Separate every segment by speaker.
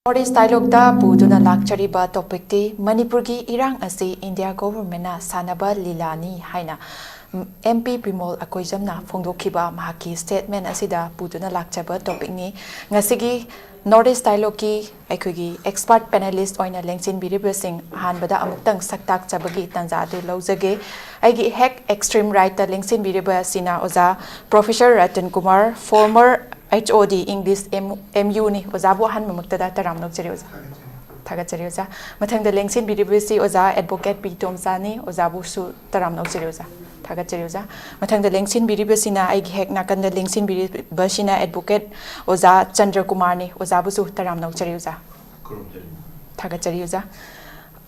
Speaker 1: Northeast dialogue da buduna lakchariba topic ti Manipur gi Erang asi India government na Sannaba Lilani haina MP Bimol Akoijam na phongdokhiba mahaki statement asida buduna lakchaba topic ni ngasigi Northeast dialogue ki aikogi expert panelist oina lengsin biribasing hanbada amuktang saktak chabagi tanja du lawjage aigi hack extreme right ta lengsin biriba sina oza Professor RATANKUMAR former HOD English MU ni ozabu han mamaktada taram nok cheri oza thaga cheri oza mathang da lengsin biribasi oza advocate P TOMCHA ni ozabu su taram nok cheri oza thaga cheri oza mathang da lengsin biribasi na ai hek nakan da lengsin biribasi na advocate oza CHANDRAKUMAR ni ozabu su taram nok cheri oza thaga cheri oza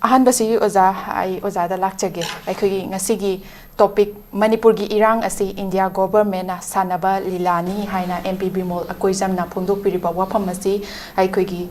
Speaker 1: ahan basi oza ai oza da lakchage ai khogi ngasigi topic Manipur gi Erang asi India government na Sannaba Lilani haina MP Bimol Akoijam na phondok piriba wafam asi ai khogi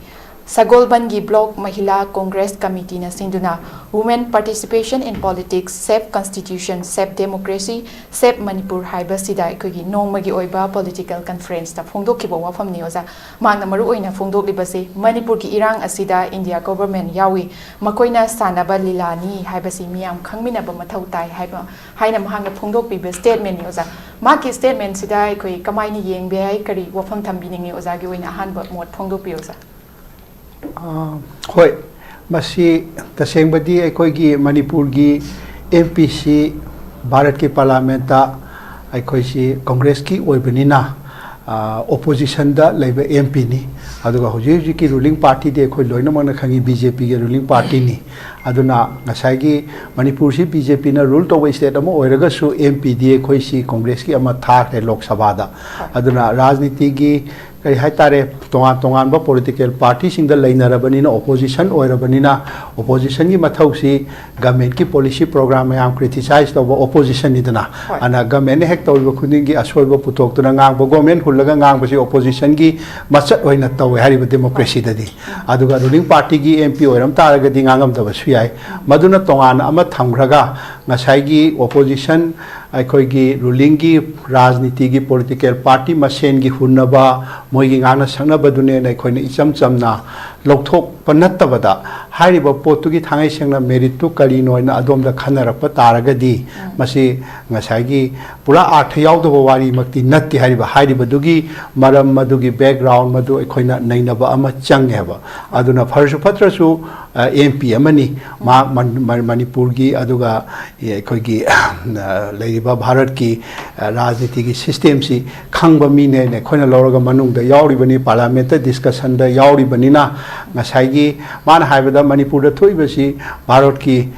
Speaker 1: Sagolban gi block Mahila Congress committee na sinduna women participation in politics safe constitution safe democracy safe Manipur haiba sida ai khogi nongmagi oiba political conference ta phondok kiba wafam ni oza mangna maru oina phondok libase Manipur gi Erang asida India government yawi makoina Sannaba Lilani haiba si miyam khangmina ba mathau tai haiba haina mahanga phongdok piba statement ni oza maki statement sida ai khoi kamai ni yengbe ai kari wafam thambini ni oza gi oina han ba mot phongdok pi oza
Speaker 2: Hoi, masih tasengba-di aikoigi Manipur gi MPC Bharat ki Parlamenta aikoisi Congress ki oibanina opposition da laiba MP ni aduga hoji ki ruling party de khoi loina mana khangi BJP ge ruling party ni aduna ngasai gi Manipur si BJP na rule to state amo oiraga su MP di khoi si Congress ki ama thak de Lok Sabha da aduna rajniti gi kari hai tare tongan ba political party sing da lainarabani na opposition oirabani na opposition gi mathau si government ki policy program ayam criticize to opposition ni dana ana government hek to khuding gi asoi ba putok tuna ngang ba government hulaga ngang ba si opposition gi machat oina tawe hari ba democracy da di aduga ruling party gi MP oiram taraga di ngangam da ba suyai maduna tongan ama thamgraga ngasai gi opposition akhoi gi ruling gi rajniti gi political party masen gi hunnaba moigi ngana sangnaba dune na khoi na icham chamna lokthok panatabada hariba potu gi thangai sengna merit tu kali noina adom da khanarapa taraga di masi ngasai gi pura arth yaudba wari makti natti hariba dugi maram madugi background madu khoina nainaba ama changheba aduna pharsu patrasu MP amani Manipur gi aduga khoi gi leiba Bharat ki rajniti ki system si khangba mi ne khoina loraga manung da yauri bani parliament discussion da yauri bani na ngasai gi man haibada Manipur da thoi basi Bharat ki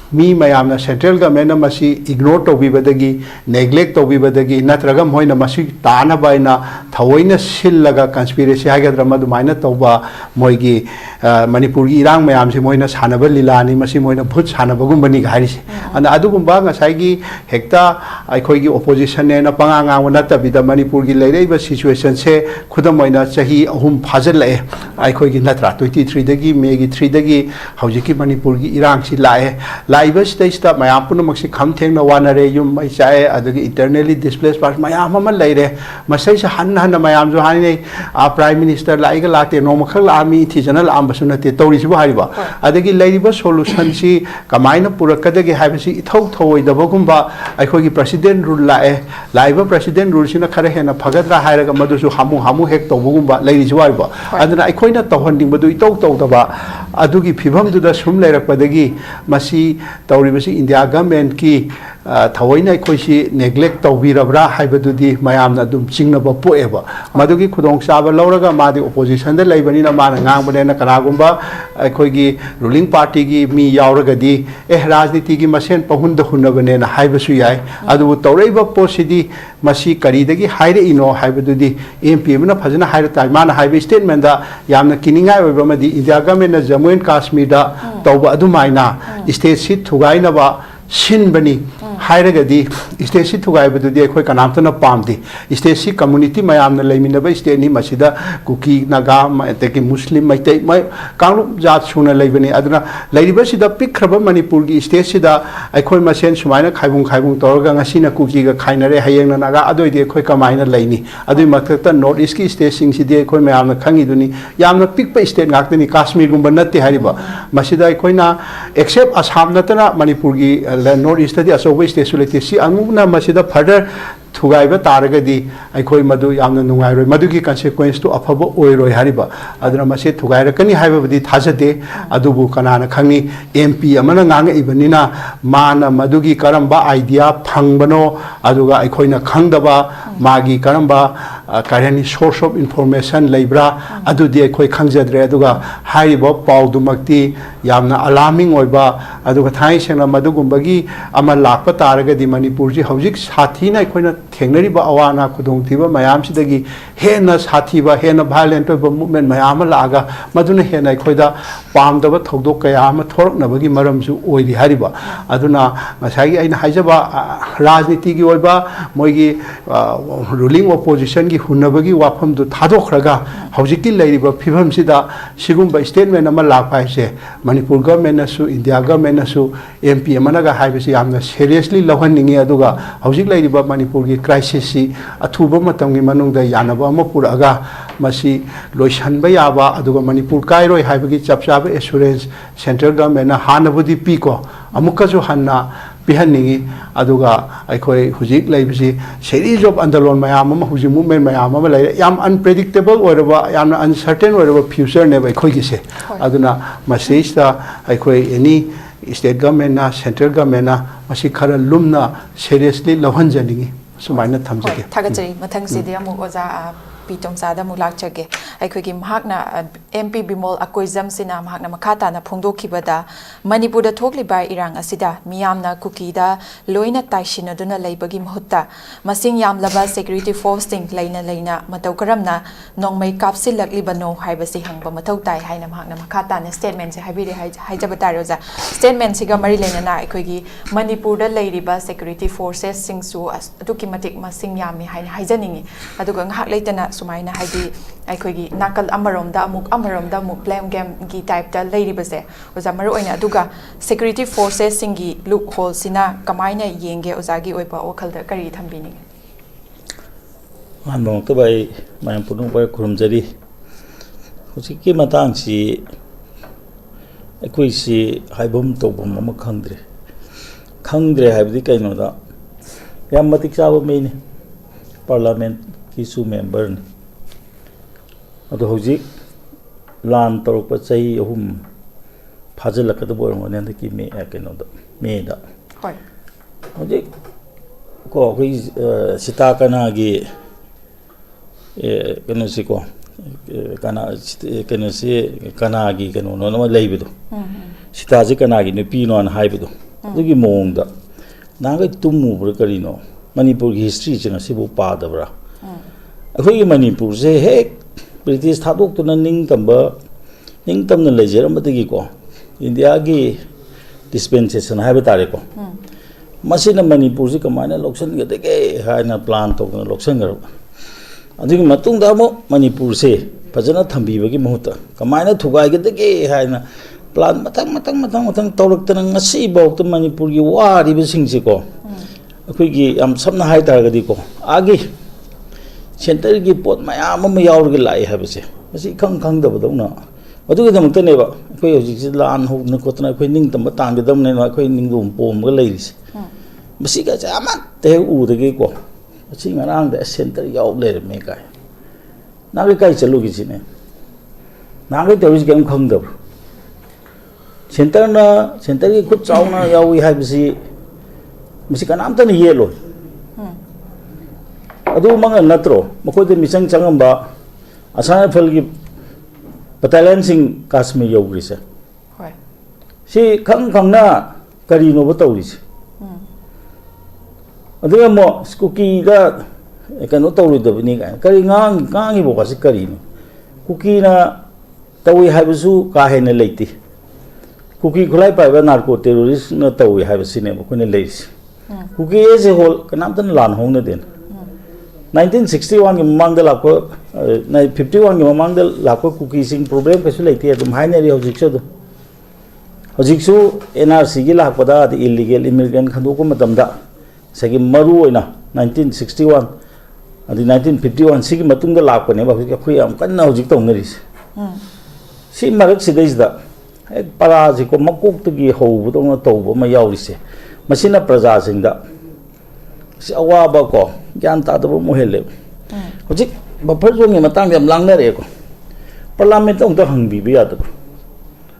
Speaker 2: mi mayamna central government masi ignore to bibadagi neglect to bibadagi natraga moina masi tana baina thawoina sillaga conspiracy hagadra madu maina toba moigi Manipur gi Erang mayam si moina Sannaba Lilani masi moina bhut Sannabagum bani gari si ana adugumba ngasai gi hekta akhoi gi opposition ne na panganga wana tabida Manipur gi leireiba situation se khudam moina chahi ahum phajal lae akhoi gi natra 23 dagi May gi 3 dagi haujiki Manipur gi Erang si lae laiba stage ta mayam puna maksi kham thengna wanare yum mai chae adagi internally displaced part mayam ama leire masai sa han mayam jo hani prime minister laiga late no makhal army thijanal ambasuna te tori sibu hariba adagi leiriba solution si kamaina purakadagi haibasi ithau thoi dabagumba akhoi gi president rule lae laiba president rule sina khare hena phagadra hairaga madusu hamu hek tobugumba leiri jiwaiba adana akhoi na tawhanding badu itau tawdaba adugi phibam du da sum leirakpadagi masi tauribasi India government ki thawoina khoisi neglect tawbirabra haibadudi mayamna dum chingnaba poeba madugi khudong saba lauraga madi opposition da laibani na mana ngangbane na kanagumba khoigi ruling party gi mi yauraga di rajniti gi masen pahunda hunabane na haibasu yai adu tawreiba posidi masi karidagi haire ino haibadudi MP na phajana haire tai mana haibe statement da yamna kiningai oiba madi India government na Jammu and Kashmir da tawba adu maina state sit thugaina ba sin bani हाइरगदी state सी थुगाइबदुदी अखोय कनामतना पामदि state सी community मयामना लेमिनबा state नि मसिदा कुकी नागा तेकी मुस्लिम मैते मै कांगलु जात सुना लेबनी अदना लेरिबा सिदा पिखरबा मणिपुर की स्टेट सिदा अखोय मसेन सुमाइना खाइबुं तोरगा ngasiना कुकी गा खाइनरे हयेंग नागा अदोइदि अखोय कमाइना लेनी अदुइ मथकता नॉर्थ ईस्ट की स्टेट सिंग सिदि अखोय मयामना खंगिदुनी यामना पिकपा स्टेट गाक्तनी काश्मीर गुंबा नत्ते हारिबा मसिदा अखोयना एक्सेप्ट असम नतना मणिपुर की नॉर्थ ईस्ट दी असोब स्टेट सुलेति सी अमुना मसिदा फर्दर थुगाइबा तारगदी अखोय मदु यामना नुंगाइरोय मदुगी कन्सिक्वेंस तो अफबो ओइरोय हारिबा अदना मसे थुगाइरकनी हाइबबदी थाजदे अदुबु कनाना खंगी MP Amna ngang ibnina mana madugi karamba idea phangbano aduga aikoina khangdaba magi karamba karani source of information leibra adudi akoi khangjadre aduga haibo paudumakti yamna alarming oiba aduga thai sengna madugumbagi ama lakpa taragadi manipur ji hojik sathina aikoina thengnariba awana khudongthiba mayam sidagi hena sathiba hena violent oiba movement mayam laga maduna hena aikoida pamdaba thodok kaya ama thoroknabagi maramsu ओइदि हारिबा अदुना मसागी आइना हाइजबा राजनीति की ओइबा मोइगी ruling opposition की हुनबगी वाफम दु थादोखरगा हौजिकि लैरिबा फिभम सिदा सिगुम्बा statement अमा लापाइसे Manipur government नसु इंडिया गवर्नमेंट नसु एमपी अमनागा हाइबसि यामना सीरियसली लवहनिंगे अदुगा हौजिक लैरिबा मणिपुर की क्राइसिस सि अथुबा मतंगी मनुंगदा यानबा अमा पुरागा मसी लोइसनबा याबा अदुगा मणिपुर काइरोय हाइबगी चपचाबा एश्योरेंस सेंट्रल गवर्नमेंट हानबुदी पीको अमुकजु हन्ना पिहनिंगी अदुगा अखोय हुजिक लैबसि सीरीज ऑफ आंदोलन मयाम अमा हुजिक मूवमेंट मयाम अमा लै याम अनप्रेडिक्टेबल ओरबा याम अनसर्टेन ओरबा फ्यूचर ने अखोय गिसे अदुना मसेजता अखोय एनी स्टेट गवर्नमेंट ना सेंट्रल गवर्नमेंट ना मसी खरा लुमना सीरियसली लहनजनिंगी सुमाइना थमजगे
Speaker 1: थागचरी मथंग सिदि अमु ओजा पीतोमचादा मुलाकचगे अखोगी महाकना एमपी बिमोल अकोइजम सिना महाकना मखाताना फोंदोखिबदा मणिपुरदा थोकलिबा इरांग असिदा मियामना कुकीदा लोइना ताइसिनदुना लेबगी महुत्ता मसिंग यामलबा सिक्युरिटी फोर्सिंग लेना मतौ करमना नोंमै कापसिलकलिबनो हाइबसि हंगबा मतौ ताइ हाइना महाकना मखाताना स्टेटमेंट से हाइबिरे हाइजबता रोजा स्टेटमेंट सिगा मरि लेना अखोगी मणिपुरदा लेरिबा सिक्युरिटी फोर्सेस सिंगसु अदुकी मतिक मसिंग यामी हाइना हाइजनिंगी अदुगा ngahak leitana सुमाइना हाइदि अखोगी नाकल अमरोमदा अमुक ब्लेम गेम की टाइप ता लेरिबसे ओजा मरु ओइना अदुगा सिक्युरिटी फोर्सेस सिंगी लुक होल सिना कमाइना येंगे ओजागी ओइबा वखलदा करी थंबिनी
Speaker 3: मानबों तो भाई मणिपुर नु पर खुरमजरी होसी की मतंग सी अखोई सी हाइबम तोबम अम खंद्रे हाइबदि कैनोदा याम मतिक चाबो मेने पार्लियामेंट की मेंबर ने अदो हौजिक लान तौरप चाही अहुम फाजलकदब ओरमने हंदकी मे कैनोद मेदा
Speaker 1: होय
Speaker 3: हौजिक को अखोई सीता कनागी कैनोसी को कैनोसी कनागी कैनो नो लेबदो सीताजी कनागी नुपी नोन हाइबदो अदुगी मोंगदा नागै तुमुब्र करिनो मणिपुर की हिस्ट्री चंग सिबु पादबरा अखोई मणिपुर से हेक ब्रिटिश थादोक्तुना निंगतमना लेजरमदगी को इंडिया की डिस्पेंसेशन हाइबा तारे को मसिना मणिपुर से कमाइना लोक्सन गदगे हाइना प्लान तोकना लोक्सन गर अदुगी मतुंगदा मो मणिपुर से फजना थंबीबगी मुहूर्त कमाइना थुगाई गदगे हाइना प्लान मतंग तौरक्तना ngasi बाउत मणिपुर की वारिबे सिंगसे को अखोई की हम सबना हाइ तारगदी को आगे सेंटर की पोट मयाम अमा यावरगे लाई हाबसे मसी खंगदबदौना अदुगी दमक्तनेबा अखोई हौजिक लान होना कोतना अखोई निंगतम तांगदमने अखोई निंगदुम पोमगा लेरिस मसी का जामा ते उदगे को मसी ngaraang da सेंटर याव लेरमे काय नागे काय चलुगी सिने नागे तौरिस गेम खंगदब सेंटर की खुद चावना यावी हाबसी मसी कनामतन येलो अदु मंगल नत्रो मखोदे मिसंग चंगंबा असाम फल की बटालियन सिंह काश्मीर यौग्रिसे
Speaker 1: होय
Speaker 3: सी खंगना करीनो बतौरिसे अदु मो कुकी दा कनो तौरिदबनी का करी ngang बो वासे करीनो कुकी ना तौई हाइबसु का हेने लेति कुकी खुलाई पाइबा नार्को टेररिस्ट न तौई हाइबसिने मखोने लेइस kuki ese hol kanam tan lan hong na den 1961 ki mamang da lakko 51 ki mamang da lakko kuki sing problem kasu leite dum haine ri hojik so hojik su NRC gi lakko da illegal immigrant khandu ko matam da sagi maru oina 1961 adi 1951 sigi matung da lakko ne ba khoi am kan na hojik tong ngari si marak sidais da ek para ji ko makuk tu gi ho bu tong to bu ma yaw ri se masina praja sing da si awa ba ko gyan ta da mo hele hojik ba phar jo ngi matang yam lang na re ko parliament ong da hang bi ya da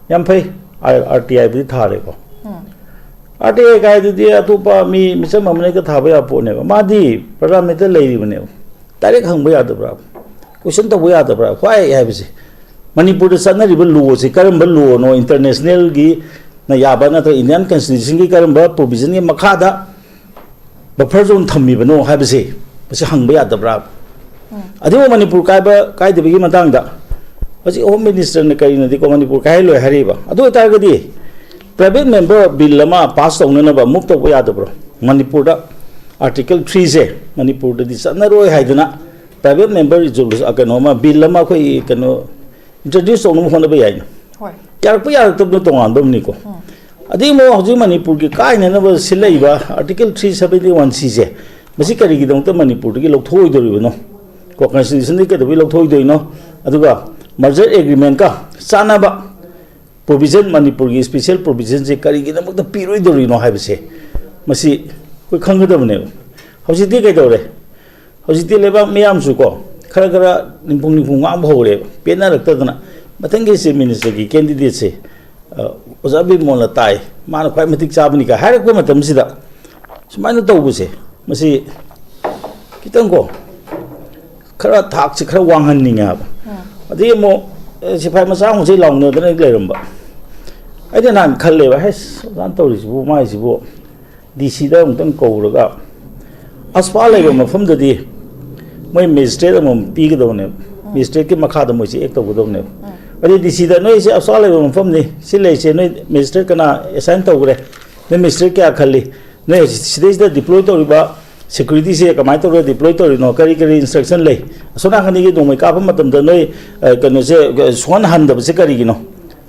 Speaker 3: yam phai RTI bi tha re ko RTI ga du dia tu pa mi misam mamne ka tha ba ya po ne ma di parliament le ri bne direct hang ba ya da bra question ta ba ya da bra khwai ya bi si Manipur da sana riba law si karam ba law no international gi na yaba na to Indian constitution gi karam ba provision gi makha da buffer zone thammi bano ha bise base hang ba ya da bra adi Manipur kai de gi matang da base home minister ne kai na di ko Manipur kai lo hari ba adu ta ga di private member bill lama pass ong na ba muk to ba ya da bro Manipur da article 3 se Manipur da di sana roi haiduna private member resolution akanoma bill lama khoi kano introduce on mo hona ba yaina yar pa yar tab no tongan bam ni ko adi mo hoji Manipur gi kai na ba silai ba article 371 c je masi kari gi dong ta Manipur gi lok thoi do ri no ko constitution gi ka do lok thoi do no aduga merger agreement ka sana ba provision Manipur gi special provision je kari gi dong ta piroi do ri no ha bise masi ko khang ga da ne hoji ti kai do re hoji ti le ba miyam su ko khara khara nimpung ngam ho re pena rak ta dana mathangi se minister gi candidate se oza Bimol la tai mana khwai matik chabni ka har ko matam sida sumaina to bu se masi kitang ko khara thak se khara wanghan ni nga adi mo sifai masa ho se long no dana le ram ba ai da nan khalle ba hes dan to ri bu mai si bu DC da ung tang ko ro ga aspa le ma pham da di moi magistrate am pi ga do ne magistrate ke makha da moi si ek to go do ne adi DC da noi se aspa le ma pham ni si le se noi magistrate kana assign to gre ne magistrate ke akhalli ne sidai da deploy to ba security se kamai to deploy to no kari instruction le sona khani ge do moi ka pham matam da noi kano se swan han da se kari gi no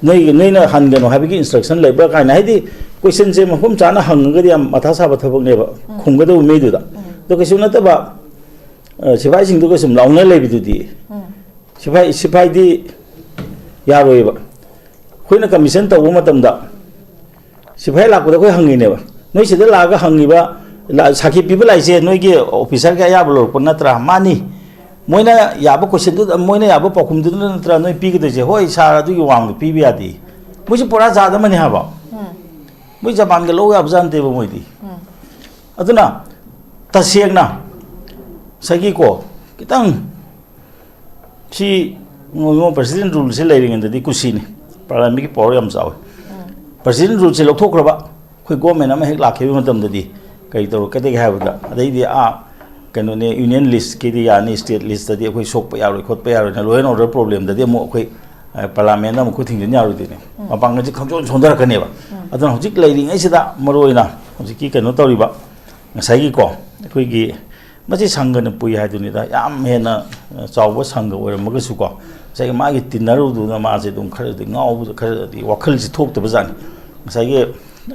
Speaker 3: noi na han ga no ha bi instruction le ba ka na di question se ma pham chana hang ga di matha sa ba thabok ne ba khum ga do me du da to ke suna ta ba sipai sing du ko sum laung na le bi du di sipai di ya roi ba khoi na commission to ma tam da sipai la ko da khoi hangi ne ba noi se da la ga hangi ba la sakhi pi ba lai se noi ge officer ga ya blo ko na tra mani moina ya ba question du moina ya ba pakhum du na tra noi pi ga de je hoi sa du gi wang pi bi ya di mo si pora za da mani ha ba mo japan ga lo ya ba jan te ba moi di aduna ta siek na sagi ko kitang si ngo president rule se lai ring di kusi ni parliament ki power yam saw president rule se lok thok ba khoi government am hek la khe ma tam di kai to ka de ha ba da adai di a kano ne union list ki di ya ni state list di khoi sok pa ya ro khot pa ya ro na law and order problem da di mo khoi parliament na mo khu thing nya ro di ne ma pang ji khang chon chon dar ka ne ba adon hojik lai ring ai sida maroi na hojik ki kano tori ba ngasai ko khoi gi masi sangga na pui hai du ni da yam he na chawba sangga oi ma ga su ko sai ma gi tinaru du na ma se dum khar di ngau bu khar di wakhal ji thok ta ba jan sai gi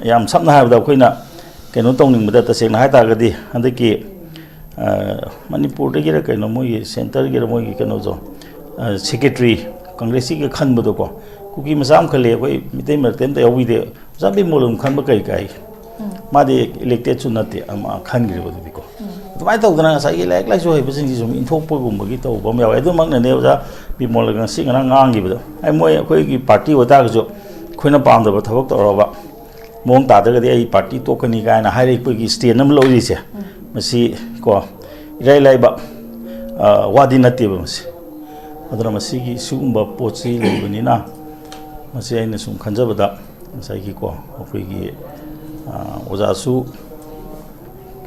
Speaker 3: yam samna ha da khoi na keno tong ning ba da se na ha ta ga di ande ki Manipur de gi ra keno mo gi center gi ra mo gi keno jo secretary congress gi khan bu do ko ku gi ma sam khale khoi mitei mer tem ta yawi de zambi molum khan ba kai kai ma de elected chu na te ama khan gi ba du ko mai tau dana sai lek lai so he bsing ji sum in thok po gum gi tau bam yaw edu mak na ne ja Bimol ga sing na ngang gi ba ai moi khoi gi party wata ga jo khoina pam da ba thabok to ro ba mong ta da ga ai party to kani ga na hai rek gi state nam lo ri se masi ko rai lai ba wadi na te ba masi adra masi gi sum ba po chi le ba ni na masi ai na sum khanja ba da sai gi ko khoi gi oja su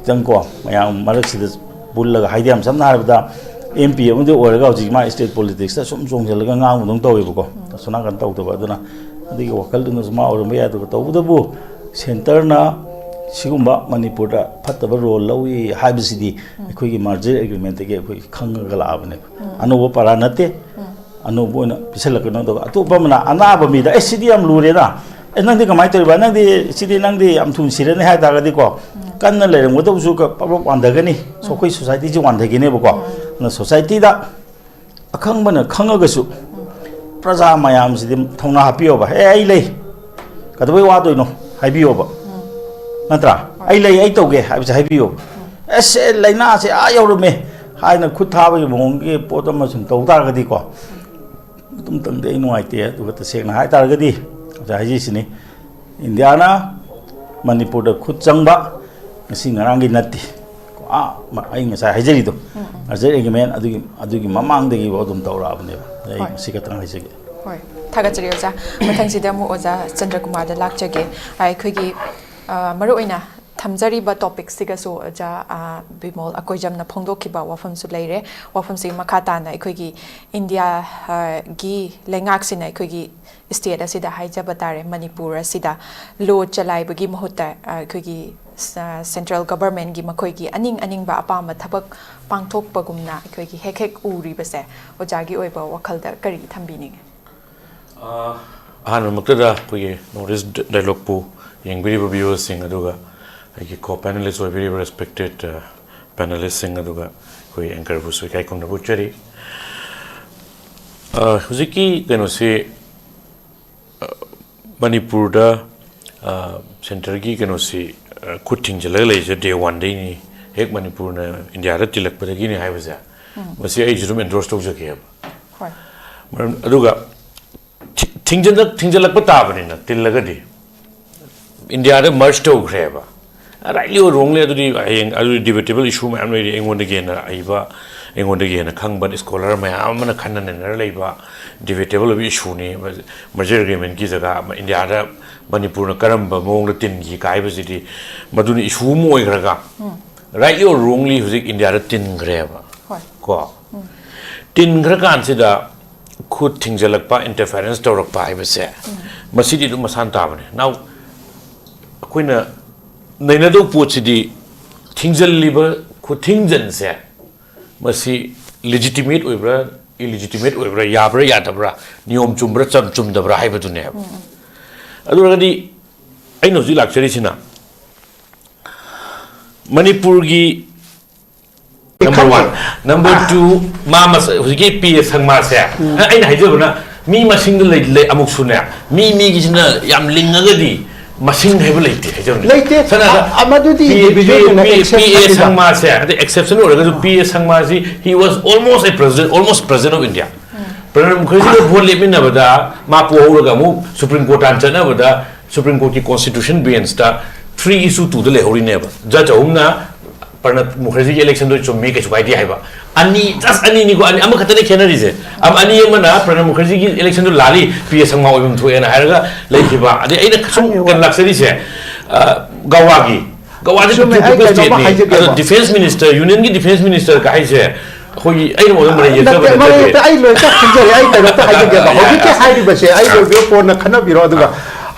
Speaker 3: jang ko mayam marak sid bul la haidam samna harda MP amde oraga ji ma state politics ta sum sum jel ga ngang dong tawi bu ko suna kan taw to ba duna adi wakal dun ma or me ya to bu center na Sigumba Manipur Pataba role Lowy Hibsidi, Quigi Margin agreement again, Kangalavane. Anobo Paranate, Anobo Piselakano, Atupamana, Anabamida, SCDM Lurena, and nothing might tell the city Nandi, I'm to Siren had Aradico. Canale, what was Wandagani, so quick society you want the Guinea no society that a Kangman, a Kangagasu, Praza Mayams, Tona happy over. Hey, lay. Got the way what do you know? Happy over. Natra, I lay 8 okay, I was happy over. I said, like Nasi, I owe me. I know could have a monkey, Potamus and Totargadico. They no idea to what the same high targety of the Hajisini. Indiana, Manipur, Kutsanga, sing Rangi Nati. I miss a Hajerido. As a man, I do Mamang the Vodum Tora, Sikatan Hajig.
Speaker 1: Tagatrioza, Matansidamu Oza, Chandrakumar, the Lakchage, I Quigi Maruina, Tamzariba topics, Sigaso, Bimol Akoijam, Napondo Kiba, Wafam Sulaire, Wafam Si Makatana, Equigi, India, Gi, Lengaxina, Equigi, State Asida, Hijabatare, Manipur, Sida, Lo Jalai, Bagi Mohota, Equigi. Central government gi makoi gi aning ba apama thabak pangthok pagumna akoi gi hek uri base ojagi oiba wakhalda kari thambini
Speaker 4: han maktada koi notice dialogue pu yengri viewers sing aduga ai co-panelists were very respected panelists sing aduga koi anchor bu su kai kong na bu chari huziki keno se Manipur da center gi keno se Kuting Jalele, day 1 day, Hek Manipur, India, Tilak, but again, I was there. Was the age room and Drosto Jacob. Aduga Tinjalak Patavan, Tilagadi. India merged to Greva. Rightly or wrongly, I do debatable issue. I'm reading one again, Iva, and one again, a Kang, but a scholar, my arm and a canon and a labor, debatable issue, major agreement, Gizaga, India. Manipur Karamba Mong Tin Kai City Maduni issue Moiraga. Rightly or wrongly, India tin grava. Tin Gragan Sida could Tinjalapa interference to Rock Pai was there. Masidi to Masantavani. Now, Quina Nainado Puchidi Tinjal liver could Tinjan say. Masi legitimate over illegitimate over Yabra Yatabra, Niom Chumbra Chum the Brahaba to Nev. Already, I know the luxury Sina Manipur gi number 1. Number 2, Mama was gay PS Hangmasa. I know me machine late Amuksuna. Me Gizna Yam Lingagadi. Machine heavily. Later, Amadudi, PS Hangmasa, the exception or PS Hangmasi, he was almost a president, almost president of India. Supreme Court answer Supreme Court Constitution against 3 issue to the Lehori never. Judge Omna Parnat Mukherjee election to make a idea. Ani just any Nigo and Amakatani Kennedy. Ani Mana, Pranam Mukherjee election to Lali, PS to an Haraga, Lakiba. The Ada luxury say Gawagi. Gawagi defense minister, Union Defense Minister Kaiser. I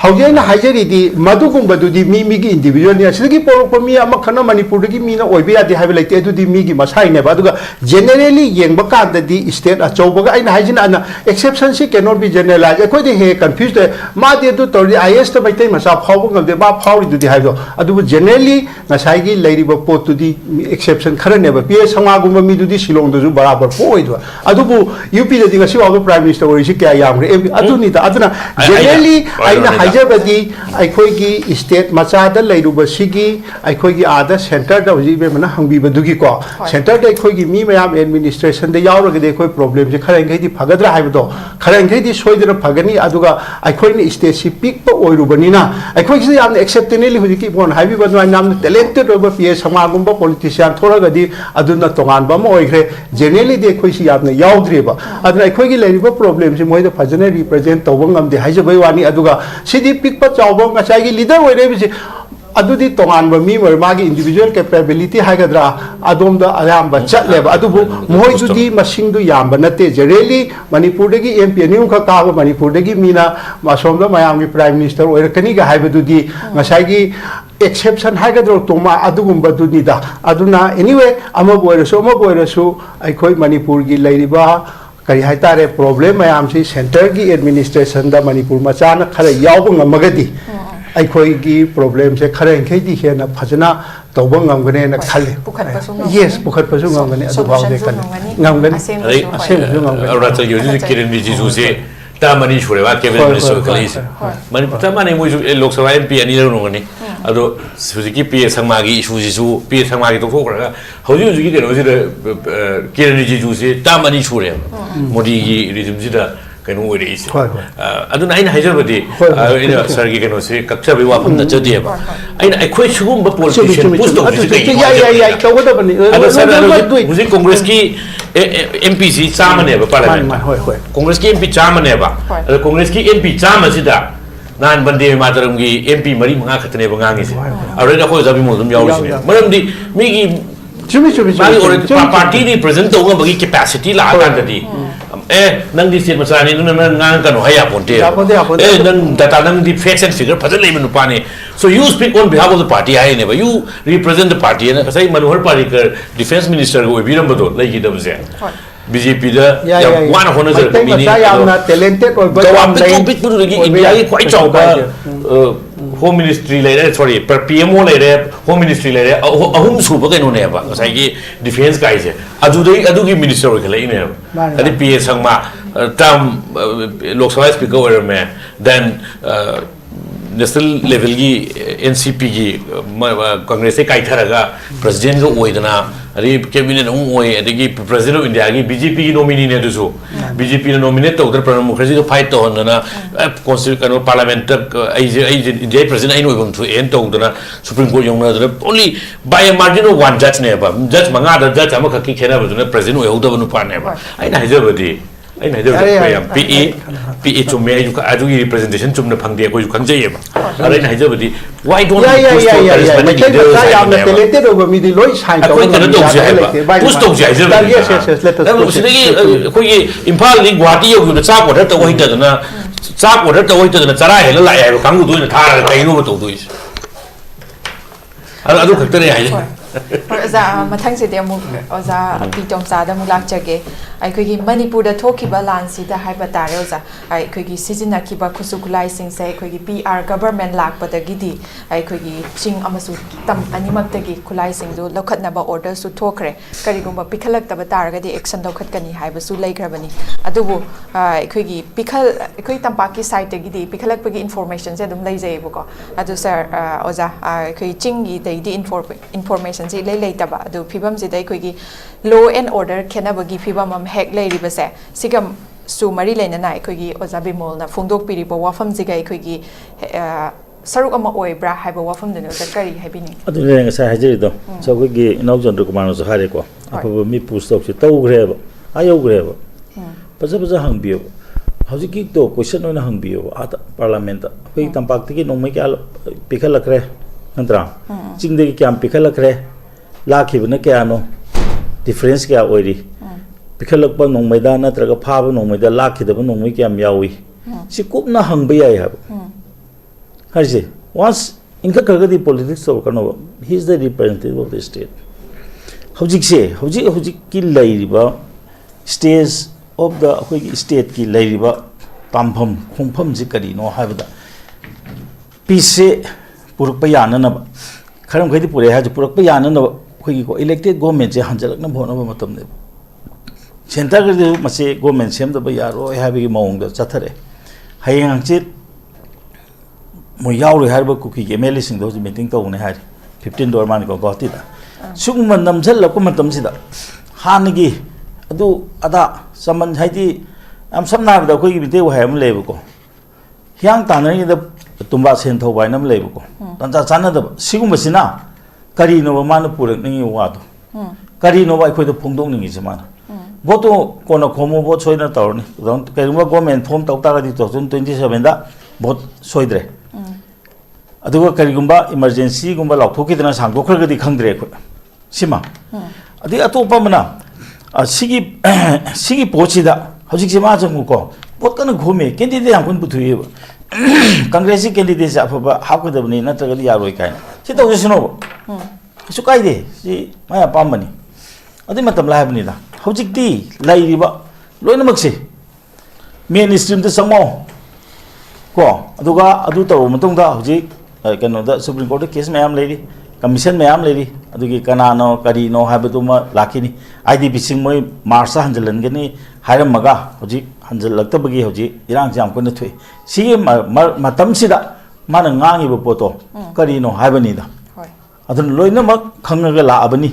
Speaker 4: Howjana Hajari di Madugum Badu di Migi individual Sigi Poromi Amakana Manipur Mina or be at the Havilate to the Migi Masai Nevaduga. Generally, Yengbaka the state at Choboga and Hajana exceptions cannot be generalized. According here confused Madi to Tori, I estimate myself how of the map how to the Hydro. Adu generally Nasagi Lady Bopot to the exception current never PS Hamaguma to the Shilong to Barabar Poidwa. Adubu UP the Dingasio Prime Minister or Ishika Yam Adunita Aduna generally I Hajabadi, Aikoigi state Machada Lairuba Sigi, Aikoigi Ada Center, the Zibana Hangi Badugiko, Center de Koigi Mimayam administration, the Yaura de Koi problem, the Karangati Pagadra Hibdo, Karangati Soider Pagani Aduga, Aikoini Stacy Pick or Rubanina. Aikoigi am acceptingly who keep on Hibi, but I am talented over PS Hamagumba politician, Toragadi, Aduna Tongan Bamoigre, generally the Koisi Yamna Yaudriba, and Aikoigi Lairuba problems in where the Pazana represent the Wongam, the Hajabani Aduga. City pick but Chawbong, Asagi leader, whatever. adudi tongan ba mi mer magi individual capability hagadra adom da ayam ba chat le ba adubu moi judi masing du yam ba nate generally manipur dagi mp nium kha ka ba manipur dagi mina masom da mayam gi prime minister oir kani ga haibadudi ngasai gi exception hagadro toma adugum ba duni da aduna anyway ama boirasu aikoi manipur gi leiriba kari haitare problem mayam si center gi administration da manipur machana khare yaw ngamagadi aikoi gi problem se khare ngai di hena phajana tawba ngamgane na khale yes pukhat pasu ngamgane adu baw de kan ngamgane asem ngamgane
Speaker 5: rata yoji kiren ji ju se ta mani shure ba kevin minister kalis mani ta mani mo lok sabha mp ani ro ngani ado sujiki p sangmagi issue ji su p sangmagi to ko ra hoji hoji ki no ji kiren ji ju se ta mani shure modi gi regime ji da kanu ore is aduna aina hajabadi ina sargi kanu se kakcha bi wafam na chodi ba aina akhoi chugum ba politician push to
Speaker 4: ya tawada bani
Speaker 5: muzi congress ki MPC chama ne ba parliament congress ki MP chama ne ba congress ki MP chama sida nan bande mataram gi MP mari manga khatne ba ngangi se aure da khoi jabi mo dum yawi se maram di mi gi chumi mari ore party ni present to ba gi capacity la kan di nang di sit masani nu nang kan haya ponte nang data nang di facts and figure phajal le menu pane so you speak on behalf of the party I never you represent the party na sai Manohar Parrikar defense minister go biram bado lai gi dabse BJP da ya wana hona jar mini
Speaker 4: ya talented or
Speaker 5: but bit bit gi India gi quite chauba home ministry later sorry per PMO later home ministry later ahum suba kai no ne ba sai gi defense guy je adu gi minister ko lai ne adi PS sangma tam lok sabha speaker or me then national level gi NCP gi congress e kai tharaga president go oidana ari cabinet oi adigi president of India gi BJP gi nominee ne du so BJP ne nominate to Dr. Pranab Mukherjee go fight to na constitutional parliament India president ai no gum to end to na Supreme Court yong na only by a margin of one judge ne ba judge manga da judge am khaki khena ba na president oi hoda ba nu pa ne ba ai na hajabadi ai na hajabadi PE chum me aju gi representation chum na phangde ko ju khangjai ba ai na hajabadi why don't you push for charismatic leaders
Speaker 4: ya na talented over me di loi sai to
Speaker 5: push to jai yes sidagi ko gi imphal ni guwahati yogi na chak order to hoita na chak order to hoita na chara hela lai ai kangu du na thara kai no to du is adu khaktare ai
Speaker 1: oza mathang se de mu oza pi tomcha da mu lak chage ai khoi gi Manipur da thoki ba lan si da hai ba tare oza ai khoi gi sijina ki ba khusukulai sing se khoi gi PR government lak ba da gi di ai khoi gi ching amasu tam animak ta gi kulai sing do lokhat na ba order su thokre kari gum ba pikhalak ta ba tar ga di action lokhat kani hai ba su lai grabani adubu ai khoi gi pikhal khoi tampa ki site gi di pikhalak pa gi information se dum lai jai bu ko adu sir oza khoi ching gi dai di information si lei lei taba adu phibam si dai khoi gi law and order khenaba gi phibam am hek lei riba se sigam su mari leina na khoi gi oza Bimol na phongdok piri bo wafam ji gai khoi gi saruk ama oi bra haiba wafam de no zakari habini
Speaker 3: adu le nga sa hajiri do so khoi gi inau Chandrakumar no hare ko apabu mi post up si tau greba ayo greba paja hang biyo hauji ki to question ona hang biyo ata parliament khoi tampak ti ki nongmai kya pikhalakre nantra chingde ki kyam pikhalakre लाखिबने क्या difference क्या ओरी पिखलप नोंमैदा नत्रगा फाब नोंमैदा लाखिदब नोंमै क्या यावी सि कुपना हंगबे याय हाब हरसे once इनका करगदी पॉलिटिक्स तो कनो he is the representative of the state हौजिक की लैरिबा स्टेज ऑफ द अखोई स्टेट की लैरिबा पामफम खोंफम जि करिनो हाबदा पीसे पुरक याननब खरम खैदि पुरे हाज पुरक याननब को इलेक्टेड गवर्नमेंट से हंजलकना भोनब मतम ने सेंटर के मसे गवर्नमेंट सेम दब यारो हाबि मौंग द चथरे हयंग चित मो यावरे हारब कुकी एमएलए सिंग दो मीटिंग तौने हार 15 डॉलर मान को गौती दा सुगम नमझल लको मतम सिदा हानगी अदु अदा समन हाइदि am samna da ko gi te wa ham lebo ko hyang tanani da tumba sen tho bai nam lebo ko tan cha chana da sigum basina kari no ma na purak ningi wa do kari no bai ko da phongdong ningi samana boto kono khomo bo choi na tor ni don kai ma government form tok ta ga di 2027 da bot soidre aduga karigumba emergency gumba lauthokidana sangdokhragadi khangdre khoi sima adi atopa mana sigi sigi pochida hojik sima jangu ko pot kana ghome candidate yam kun puthuye congress candidate afaba hakadabni natragadi yaroi kai si to sino su kai de si maya pamani adi matam la habni da hojik di lairiba loina makse mainstream da samo ko aduga adu taw matong da hojik kano da supreme court case mayam leiri commission mayam leiri adugi kanano karino habaduma lakini idp sing moi marsa hanjalan gani hairam maga hojik hanjal laktabagi hojik irang jam ko na thui si matam sida mana ngangi bo poto karino habani da adun loina mak khangga la abani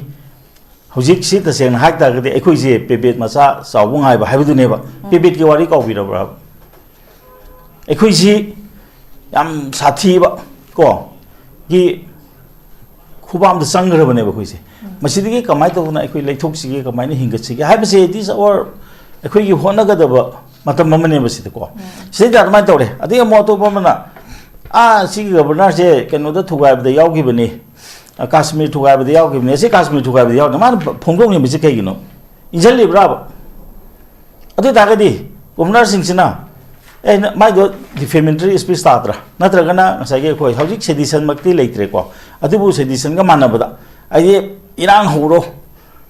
Speaker 3: hojik si ta seng hak ta gade ekoi je pebet masa sawung hai ba habadu ne ba pebet ki wari ka bira ba ekoi si yam sathi ba ko gi khubam da sangra bane ba khoise masidi gi kamai to na ekoi leithok si gi kamai ni hinga si gi ha base this or ekoi gi hona ga da ba matam mamane ba si ko si da ma to re adi mo to ba mana si gi governor se keno da thugai ba da yaw gi bane kashmir thugai ba da yaw gi bane si kashmir thugai ba da yaw na ma phongdong ni bi si kai gi no injal li bra ba adi da ga di governor sing sina my go defamatory speech tatra natragana sage khoi hojik sedition makti leitre ko atubu sedition ga manabada ai irang horo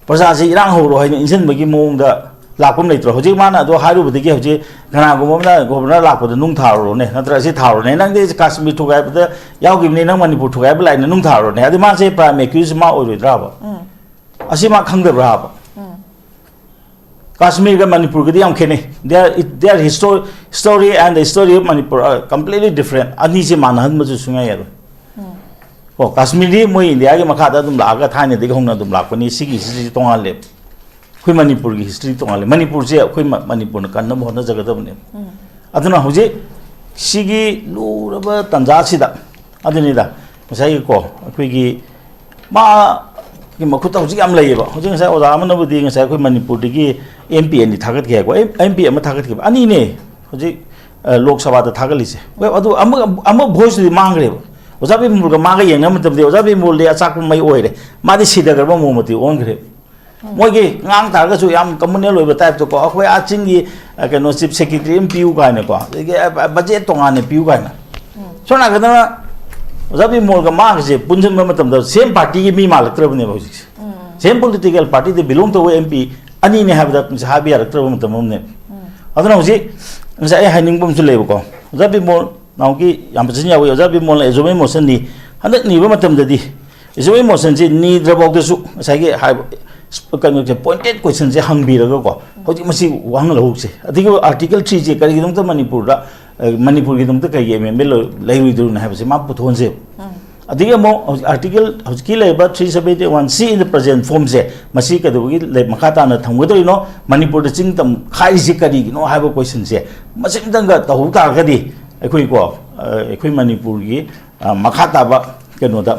Speaker 3: praja ji irang horo hai injin bagi mong da lakum leitro hojik mana do haru budigi hoji gana go mona governor lakpo nung tharo ne natra si tharo ne nang de kashmir thugai bada yaugi ne nang manipur thugai ba lai nung tharo ne adi ma se prime accused ma oidra ba asima khangda bra ba Kashmir and Manipur their story and the story of Manipur are completely different. Anisi manahan maju sungai oh Kashmiri mo India ke makada dum laga thane de hongna dum lakpani sigi sigi tongal le khoi Manipur ki history tongal le Manipur je khoi Manipur na kanna mohna jaga da bne aduna hoje sigi luraba tanja sida aduni da masai ko khoi gi ma ki makuta hoji am laiba hoji ngai oda amana budi ngai khoi Manipur digi MP ni thagat ge ko MP ama thagat ge ani ne hoji lok sabha da thagali se we adu ama voice di mangre ojabi mul ga maga yeng nam tabde ojabi mul le achak mai oire madi sida garba momati on gre mogi ngang tar ga chu yam communal loiba type to ko khoi aching gi ke no chief secretary MPU ga ne ko budget tonga ne PU ga na sona ga na ojabi mul ga maga je punjam ma matam da same party gi mi malak trab ne hoji same political party they belong to MP ani ne have that habi ar trab matam ne aduna hoji ngai haining bom chu lebo ko ojabi mul nauki yam jinya we ojabi mol ezomi motion ni hanak ni ba matam dadi ezomi motion ji ni drabok de su sai ge kan je pointed question je hangbi ra ko hoji masi wang la huk se adigo article 3 je kari dum ta manipur da manipur gi dum ta kai MMB lai wi dur na ha se ma puthon je adigo mo article hoji le ba 371C in the present form je masi ka du gi le makata na thangudoi no manipur da ching tam khai ji kari gi no ha ba question je masim dang ga ta hu ta ga di ekoi ko ekoi manipur gi makhata ba keno da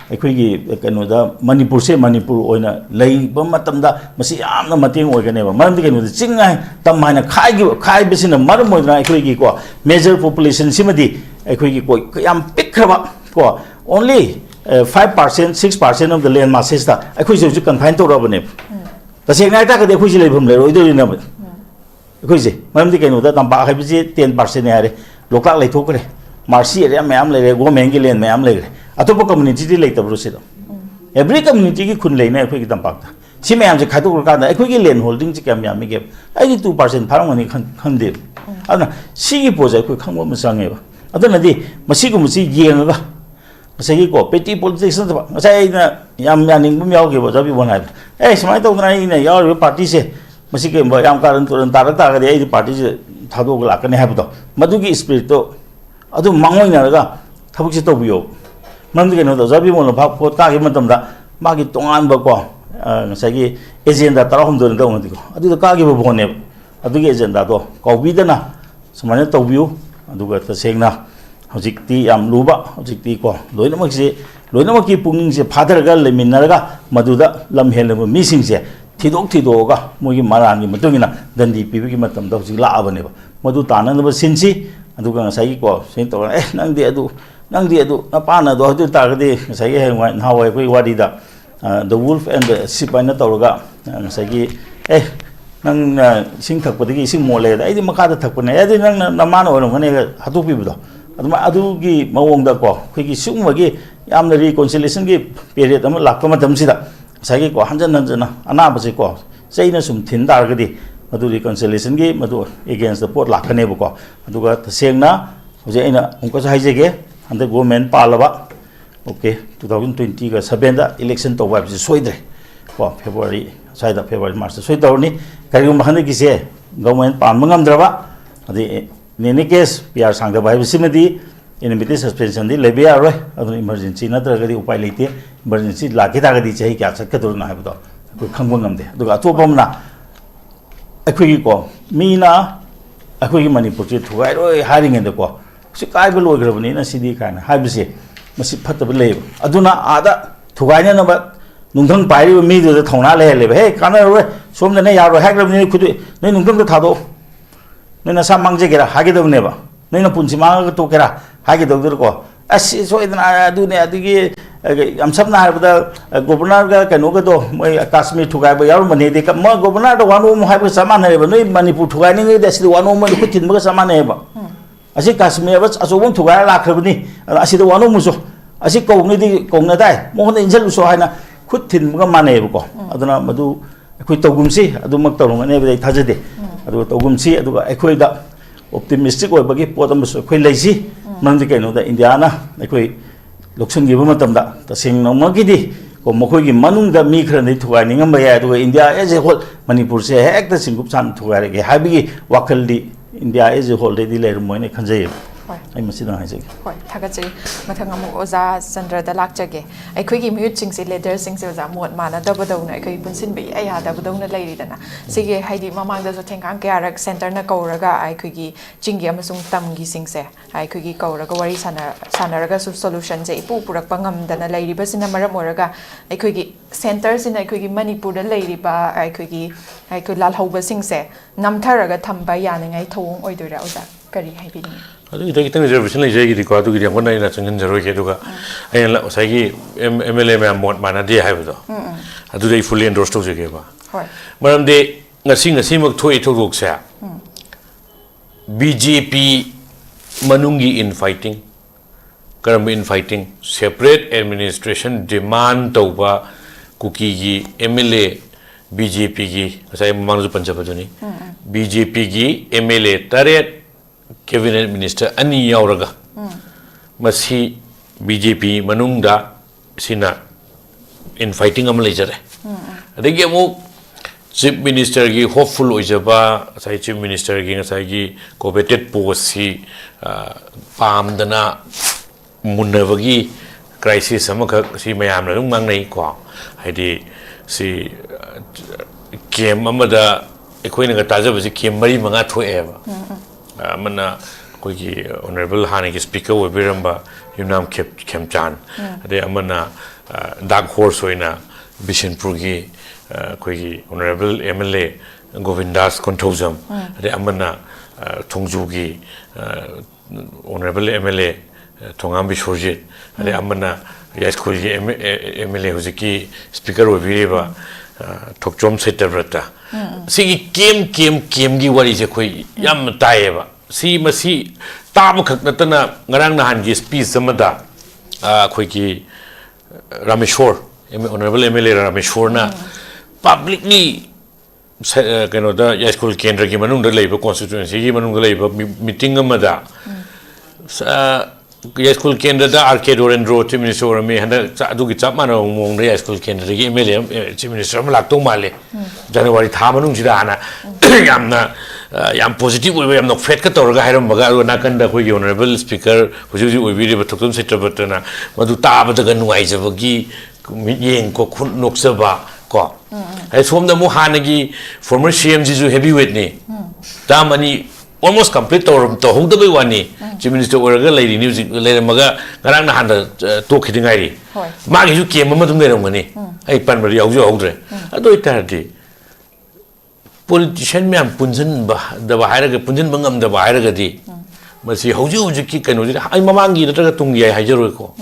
Speaker 3: ekoi gi keno da manipur se manipur oina lei ba matam da masi yamna mateng oi gane ba maram keno da chingai tam haina khai bisina maram oi na ekoi gi ko major population simadi ekoi gi ko yam pikraba ko only 5% 6% of the land masses da ekoi ju confine to rabane ta se ngai ta ka de ekoi ji leibum le roi do na ba ekoi ji maram keno da tam ba hai bi 10% ne are lokak lai thok re marsi area mayam lai re go mengi len mayam lai re atopa community di lai tabru se do every community ki khun lai na ekhoi ki tampak ta si mayam je khaduk ka da ekhoi ki len holding ji kam yam ge ai 2% pharang ani khan de adna si gi poja ekhoi khangwa ma sang e ba adna di masi gu musi yeng ga masai ko petty politics da masai na yam yaning bum yaw ge ba jabi bon hai samai to na ina yaw party se masi ke ba yam karan turan tarak ta ga de ai party je thado ga lakane ha ba madugi spirit to adu mangoi na ga thabuk se to biyo man de no da jabi mon ba po ta gi matam da ma gi tongan ba ko ngasai gi agenda tarahum do da ngodi ko adu da ka gi ba bone adu gi agenda do ko bi da na samane to biyo adu ga ta seng na hojik ti am luba hojik ti ko loina mak ki pungning se father ga lemin na ga madu da lam hel mi sing se thidok ga mogi maran gi matungina dandi pibi gi matam da hojik la abane ba madu tanan ba sinsi aduga ngasai ko sen to nang de adu ꯅꯪꯗꯤ ꯑꯗꯨ ꯅꯄꯥꯅ ꯑꯗꯨ ꯑꯗꯨ ꯇꯥꯔꯒꯗꯤ ꯉꯁꯥꯏꯒꯤ ꯍꯌꯦꯡꯋꯥꯏ ꯅꯍꯥꯟꯋꯥꯏ ꯑꯩꯈꯣꯏ ꯋꯥꯔꯤꯗ ꯗ ꯋꯨꯜꯐ ꯑꯦꯟ ꯗ ꯁꯤꯞ ꯍꯥꯏꯅ ꯇꯧꯔꯒ ꯉꯁꯥꯏꯒꯤ ꯅꯪꯅ ꯏꯁꯤꯡ ꯊꯛꯄꯗꯒꯤ ꯏꯁꯤꯡ ꯃꯣꯠꯂꯦꯗ ꯑꯩꯗꯤ ꯃꯈꯥꯗ ꯊꯛꯄꯅꯦ ꯑꯗꯨꯗꯤ ꯅꯪꯅ ꯅꯃꯥꯅ ꯑꯣꯏꯔꯝꯒꯅꯤꯒ ꯍꯥꯠꯇꯣꯛꯄꯤꯕꯗꯣ ꯑꯗꯨꯃꯥꯏꯅ ꯑꯗꯨꯒꯤ ꯃꯑꯣꯡꯗꯀꯣ ꯑꯩꯈꯣꯏꯒꯤ ꯁꯤꯒꯨꯝꯕꯒꯤ ꯌꯥꯝꯅ ꯔꯤꯀꯣꯟꯁꯤꯂꯦꯁꯟꯒꯤ ꯄꯦꯔꯤꯌꯗ ꯑꯃ ꯂꯥꯛꯄ ꯃꯇꯝꯁꯤꯗ ꯉꯁꯥꯏꯒꯤꯀꯣ ꯍꯟꯖꯟ ꯍꯟꯖꯟꯅ ꯑꯅꯥꯕꯁꯦꯀꯣ ꯆꯩꯅ ꯁꯨꯝ ꯊꯤꯟ ꯇꯥꯔꯒꯗꯤ ꯃꯗꯨ ꯔꯤꯀꯟꯁꯤꯂꯦꯁꯟꯒꯤ ꯃꯗꯨ ꯑꯦꯒꯦꯟꯁꯇ ꯄꯣꯠ ꯂꯥꯛꯀꯅꯦꯕꯀꯣ ꯑꯗꯨꯒ ꯇꯁꯦꯡꯅ ꯍꯧꯖꯤꯛ ꯑꯩꯅ ꯑꯃꯨꯛꯀꯁꯨ ꯍꯥꯏꯖꯒꯦ ꯍꯟꯗꯛ ꯒꯣꯔꯃꯦꯟ ꯄꯥꯜꯂꯕ ꯑꯣꯀꯦ 2020ꯒ ꯏꯂꯦꯛꯁꯟ ꯇꯧꯕ ꯍꯥꯏꯕꯁꯤ ꯁꯣꯏꯗ꯭ꯔꯦ ꯀꯣ ꯐꯦꯕ꯭ꯔꯨꯋꯥꯔꯤ ꯁ꯭ꯋꯥꯏꯗ ꯐꯦꯕ꯭ꯔꯨꯋꯥꯔꯤ ꯃꯥꯔꯆꯇ ꯁꯣꯏ ꯇꯧꯔꯅꯤ ꯀꯔꯤꯒꯨꯝꯕ ꯍꯟꯗꯛꯀꯤꯁꯦ ꯒꯣꯔꯃꯦꯟ ꯄꯥꯟꯕ ꯉꯝꯗ꯭ꯔꯕ ꯑꯗꯩ ꯏꯟ ꯑꯦꯅꯤ ꯀꯦꯁ PR ꯁꯥꯡꯗꯕ ꯍꯥꯏꯕꯁꯤꯃꯗꯤ इनमिटी सस्पेंशन दी लेबे यारोय अदु इमरजेंसी नत्रगदी उपाय लेते इमरजेंसी लाके तागदी चही क्या सकदुरना हाबदो कोई खंगबो ngамदे अदुगा अतोपमना अखोगी को मीना अखोगी मणिपुर चे थुगाइरोय हारिंगेंदे को सि काइबो लोइग्रबनी ना सिदी काना हाबिसे मसि फतब लेब अदुना आदा थुगाइना नब नुंथंग पाइरिबो मीदो थौना लेलेबे हे कानारोय सोमदने यारो हाग्रबनी खुदि नै नुंथंग थादो नै नसा मांगजेगेरा हागेदबनेबा नैना पुंसी मांगा तोकेरा हागेदबदरको असी सोइदना अदुने अदिगी यम सबना हाबदा गवर्नर का कनोगदो मै काश्मीर थुगाइबो यारुमने दे म गवर्नर द वानो म हाइबो समाननेबा नै मणिपुर थुगाइनिङै दसि वानो म खुथिनबो समाननेबा असी काश्मीर बस अचोबम थुगाइ लाखरबनी असी द वानो मुसो असी कौगनेदि कौगनदाय मोहन इन्जलुसो हाइना खुथिनबो मानेबको अदुना मदु अखोइ तौगुमसी अदुमक तौरंगनेबा दai थाजदे अदु तौगुमसी अदुगा अखोइदा optimistic oibagi potam so khoi leisi mangdi kaino da indiana khoi loksun gi bama tamda ta sing no magidi ko mokhoi gi manung da mi khra nei thugai ningam ba ya do india as a whole manipur se hek da singup san thugai ge habi wakal di india as a whole di leir moine khanjai ai masida haise
Speaker 1: hoi thagachai mathang amu oza chandra da lakchage aikhoi gi mute sing se leader sing se oza mot mana da badawna aikhoi punsin bi ai ha da badawna leiridana sige haidi mamang da so thengkang kya rak center na kauraga aikhoi gi chingi amasung tamgi sing se aikhoi gi kauraga wari sanaraga solution je ipu purak pangam dana leiriba sina maram oraga aikhoi gi center sina aikhoi gi manipur da leiriba aikhoi lal hauba sing se namtharaga thamba yaningai thong oidura oza kari haibini
Speaker 5: अदु इतै कितन reservation ले जाएगी दिको अदु गिरिया कोना इना Changan जरो के दुगा अयन साइगी एमएलए में मोट माना दे हाइबदो अदु दे फुली एंडोर्स तो जेगे बा होय मरम दे ngasi मक थोइ थोक से बीजेपी मनुंगी इनफाइटिंग करम इनफाइटिंग सेपरेट एडमिनिस्ट्रेशन डिमांड तौबा कुकी गी एमएलए बीजेपी गी ngasi मांगजु पंजाबदुनी बीजेपी गी एमएलए तरेट कैबिनेट मिनिस्टर अनि यावरगा मसी बीजेपी मनुंगदा सिना इनफाइटिंग अम लेजरे अदगी अमु चीफ मिनिस्टर की होपफुल ओइजबा साइ चीफ मिनिस्टर की ngसाइगी कोवेटेड पोसी पामदना मुन्नबगी क्राइसिस अमख सि मयामना दुम मांगनै को हाइदि सि केम अमदा एखोइनगा ताजबसि केम मरी मंगा थोएबा मना कोई ऑनरेबल हाने की स्पीकर वो बिरंबा युनाम खेमचान अरे अमना डार्क हॉर्स होइना बिशनपुर की कोई ऑनरेबल एमएलए गोविंदास कंठोजम अरे अमना थोंजू की ऑनरेबल एमएलए थोंगाम बिशोरजित अरे अमना यास कोई एमएलए हुजी की स्पीकर वो बिरेबा थोकचोम सेटरब्रता सिगी केम की वारी से कोई याम ताएबा सी मसी ताब खक नतना ngरang nahan gi speech amada khoi ki rameshwar honorable MLA rameshwar na publicly kano da school kendra gi manung da leiba constituency gi manung da leiba meeting amada school kendra da RK Dorendro chief minister me handa adu gi chap mana mong da school kendra gi MLA chief minister am lak to male January tha manung sida ana yamna yam positive way am no fed ka torga hairam baga na kan da khoi honorable speaker huju oibiri bathukum setabotna madu taba daga nuai jabagi yeng ko khun noksaba ko ai som da mu hanagi former CM jisu heavyweight ni da mani almost complete to hongda bai wani chief minister oraga lady news lere maga ngarang na handa to khidingai ri ma gi ju kem ma dum leram ngani ai pan bari yauju haudre ado itardi politician में हम पुंजन दबाहर के पुंजन बंगम दबाहर के दी masi hauji hauji ki kano ji ai mamangi na tung yai hajaro ko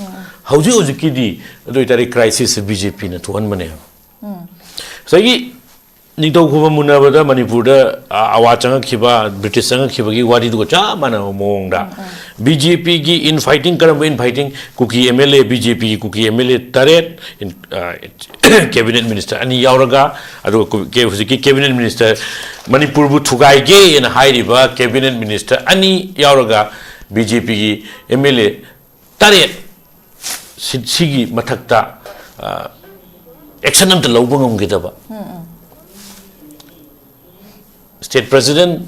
Speaker 5: hauji hauji ki di do itari crisis BJP na tuan mane sagi Nito kuba muna bada Manipur da awachanga kiba British anga kiba ki wadi du cha mana mong da BJP ki infighting karam infighting kuki MLA BJP kuki MLA taret in cabinet minister ani yauraga adu ki cabinet minister Manipur bu thugai ge in hairiba cabinet minister ani yauraga BJP ki MLA taret sigi mathakta action am ta lawba ngam gidaba State President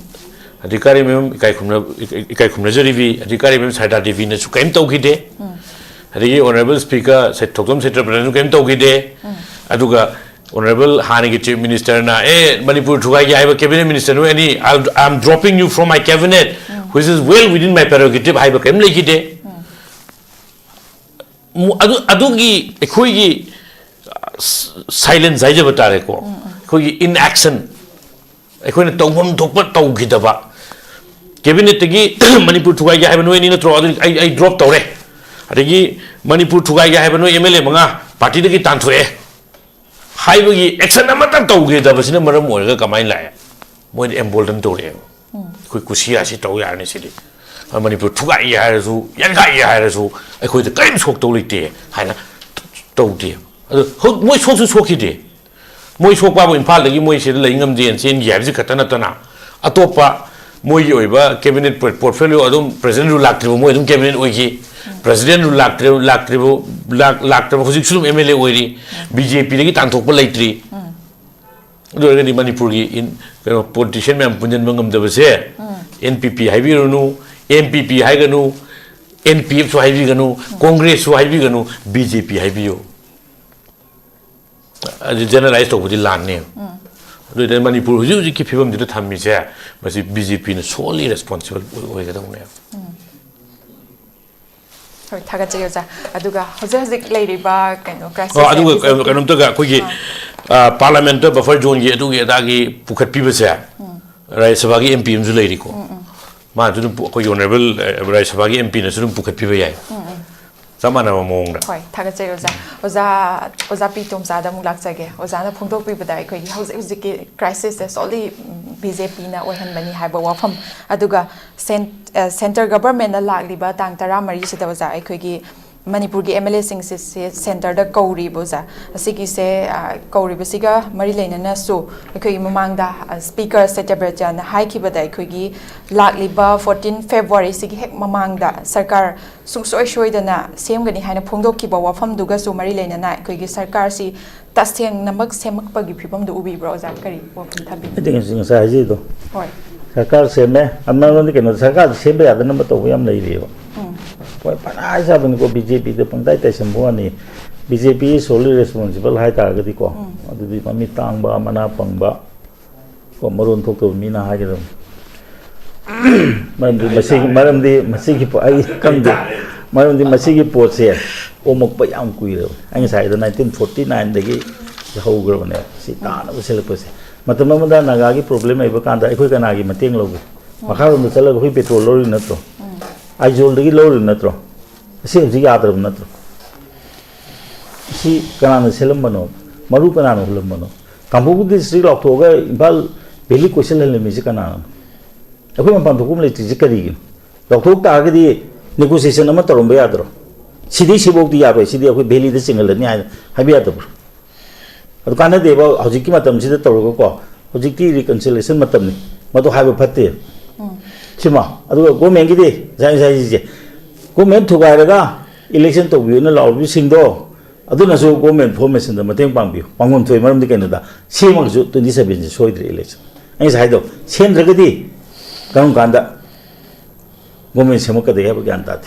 Speaker 5: Adhikari Mem Ikai Khumna Jarivi Adhikari Mem Saida Devi ne su kaim tawgide Adigi Honorable Speaker Set Thokdom Set President kaim tawgide aduga Honorable Hanigi Chief Minister na Manipur thugai ya haiba cabinet minister no any I'm dropping you from my cabinet which is well within my prerogative haiba kaim lekide adugi ekhoi gi silence haijaba tare ko ekhoi gi inaction अखोने तौबम थोप तौगिदबा cabinet तगी Manipur थुगाई या हैबनो any नत्रो आई drop तौरे अदगी Manipur थुगाई या हैबनो MLA मंगा party दगी तानथोए हाइबगी action अमता तौगिदबसिना मरम ओरगा कमाई लाय मोय embolden तौरे कोई कुसिया सि तौ यारने सिदि मणिपुर थुगाई या हैरसु यनगाई या हैरसु अखोइ त काइम सोक तौ लेते हाइना तौदे मोय सोकसु सोखिदे Moi sok pa bo Impal lagi moi se lai ngam jen sen gi habji khatana tana atopa moi oiba cabinet portfolio adum president ru laktre moi adum cabinet oigi president ru laktre hojik sulum MLA oiri BJP lagi tanthok pa laitri do ga ni Manipur gi in politician mem punjan mangam da base NPP haibi runu MPP haiganu NPF so haibi ganu Congress so haibi ganu BJP haibi yo generalized over the land name. The Manipur who keep him to the Tammy there, but BJP is solely responsible.
Speaker 1: Tagajaza, Aduga, Hosazik Lady Bark and Crisis.
Speaker 5: Aduga, Parliament before John Yetu Yadagi, Pukat Pibasa, Rai Savagi MP Zularico. Martin Honorable Rai Savagi MP, Nasum Pukat Pibay. Samana among the
Speaker 1: Tagajaza, Oza Pitomza, the Mulaksage, Ozana Punto Pibada, Hosiki crisis, there's only BJP or many Hibawafam, Aduga, Center government, a likely but Tantara Marisa was I could Manipur MLA sings center the Kauri Boza, a Siki say Kauri Basiga, Marilena Nasu, a Kugi Mamanga, Speaker Setabrajan, High Kibada, Kugi, likely ba 14 February, Siki Mamanga, Sarkar, Sungsoi Shoidana, same Gani Hana Pungo Kiba, Wafam Dugasu, Marilena Night, Kugi Sarkarsi, Tasting Namak Semak Pagi Pipum, the Ubi browser, Kari, Wafam Tabi.
Speaker 3: I think it's in Sajido. Sarkar Seme, I'm not only going to Sarkar, Sebe, the number of PUYAM lady. I haven't go BJP, the Pandai Samboni. BJP is solely responsible, High Targetico, the Mamitanga, Manapanga, for Maroon Toko, Mina Hagam. Madam the Masiki, I come there. Madam the Masiki Port here, Omok Payam Quiro. Inside the 1949, the whole governor, Sitan was celebrated. Matamamada Nagagi problem, I can't, I could Nagi, Mating Logo. Maharam the Seller who petrol lorry natro. I told the low natro. See the other natro. See Kanana Selambano, Marukanano Lambano. Kambu this real October, Impal, Billy Question and Misicana. A woman Pantukum Litigari. Doctor Targadi negotiation Amatorum Beadro. Sidi Shibok the Yabe, Sidi of Billy the single and Habiatabur. At Canada, Hojikimatam, Sida Torogo, Hojiki reconciliation Matamni, Mato have a party. Sima, I do go make it. Go men to Garaga, election to Vuna Law, sing door. I do not so go men formation the Matin Pampi, Pangon to Madam de Canada, same to this business, so the election. And it's Hido, same Dragadi, Ganda Women Samoka, they have a gantat.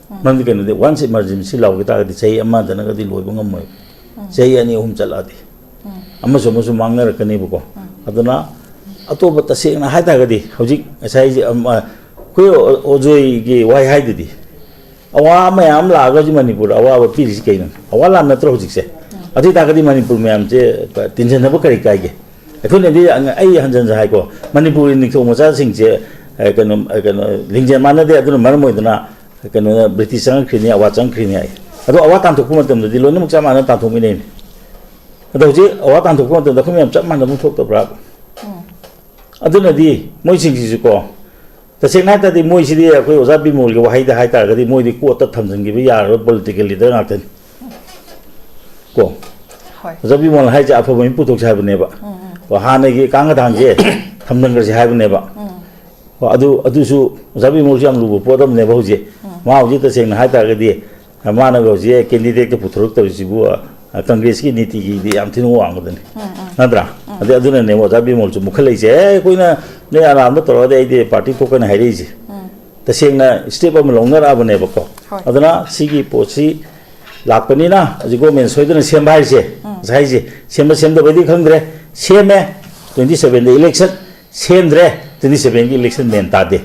Speaker 3: Mandican, once emergency law without the say a month and a deal with Bungamoy. Say any home saladi. Amazomus Manga Canibuco. Adona. Ato but the same Hatagadi, Hojik, as I Quio Ojoi, why hide it? Awa may am la Manipur, our peace gain. Awala Natrojic. I did Agadi Manipur, ma'am, Tinjanabukari Kage. I couldn't be an 800 Haiko, Manipur in Nikomoza sings ꯂꯤꯡꯖꯦꯜ ꯃꯥꯟꯅꯗꯦ ꯑꯗꯨꯅ ꯃꯔꯝ ꯑꯣꯏꯗꯅ British ꯆꯪꯉꯛꯈ꯭ꯔꯤꯅꯤ ꯑꯋꯥ ꯆꯪꯈ꯭ꯔꯤꯅꯤ ꯍꯥꯏ ꯑꯗꯣ ꯑꯋꯥ ꯇꯥꯟꯊꯣꯛꯄ ꯃꯇꯝꯗꯗꯤ ꯂꯣꯏꯅꯃꯛ ꯆꯞ ꯃꯥꯟꯅꯅ ꯇꯥꯟꯊꯣꯛꯃꯤꯟꯅꯩꯅꯤ ꯑꯗꯣ ꯍꯧꯖꯤꯛ ꯑꯋꯥ ꯇꯥꯟꯊꯣꯛꯄ ꯃꯇꯝꯗ ꯑꯩꯈꯣꯏ ꯃꯌꯥꯝ ꯆꯞ ꯃꯥꯟꯅꯕ ꯊꯣꯛꯇꯕ꯭ꯔꯥ ꯑꯗꯨꯅꯗꯤ ꯃꯣꯏꯁꯤꯡꯁꯤꯁꯨꯀꯣ तसेंना हाइतादि मोइसिदि अखोइ ओजा बिमोलगे वाहाइदा हाइतारगदि मोइदि कोर्टता थमजंगिबि यारो पॉलिटिकल लीडर गातन को ओजा बिमोल हाइजे अफबनि पुथोक हाइबनेबा वा हानगे कांगदांजे थमजंगरसे हाइबनेबा वा अदुसु ओजा बिमोल याम लुबो पोदमनेबा होजे मा होजे तसेंना हाइतारगदि मानगो होजे कैंडिडेट के पुथोरक तरिसिबु कांग्रेस की नीति की याम थिनो वांगदनि नद्रा अदे अदुना ने ओजा बिमोल चु मुखलैसे कोइना ने आराम तौरदे आइदे पार्टी तोकन हाइरेजे तसेंना स्टेप अम लौनराबनेबको अदना सिगी पोसी लापनिना अजि गवर्नमेंट सोइदना सेम हाइसे जाइजे सेमदबदि खंद्रे सेमे 27 the election सेमद्रे 27 की election मेन तादे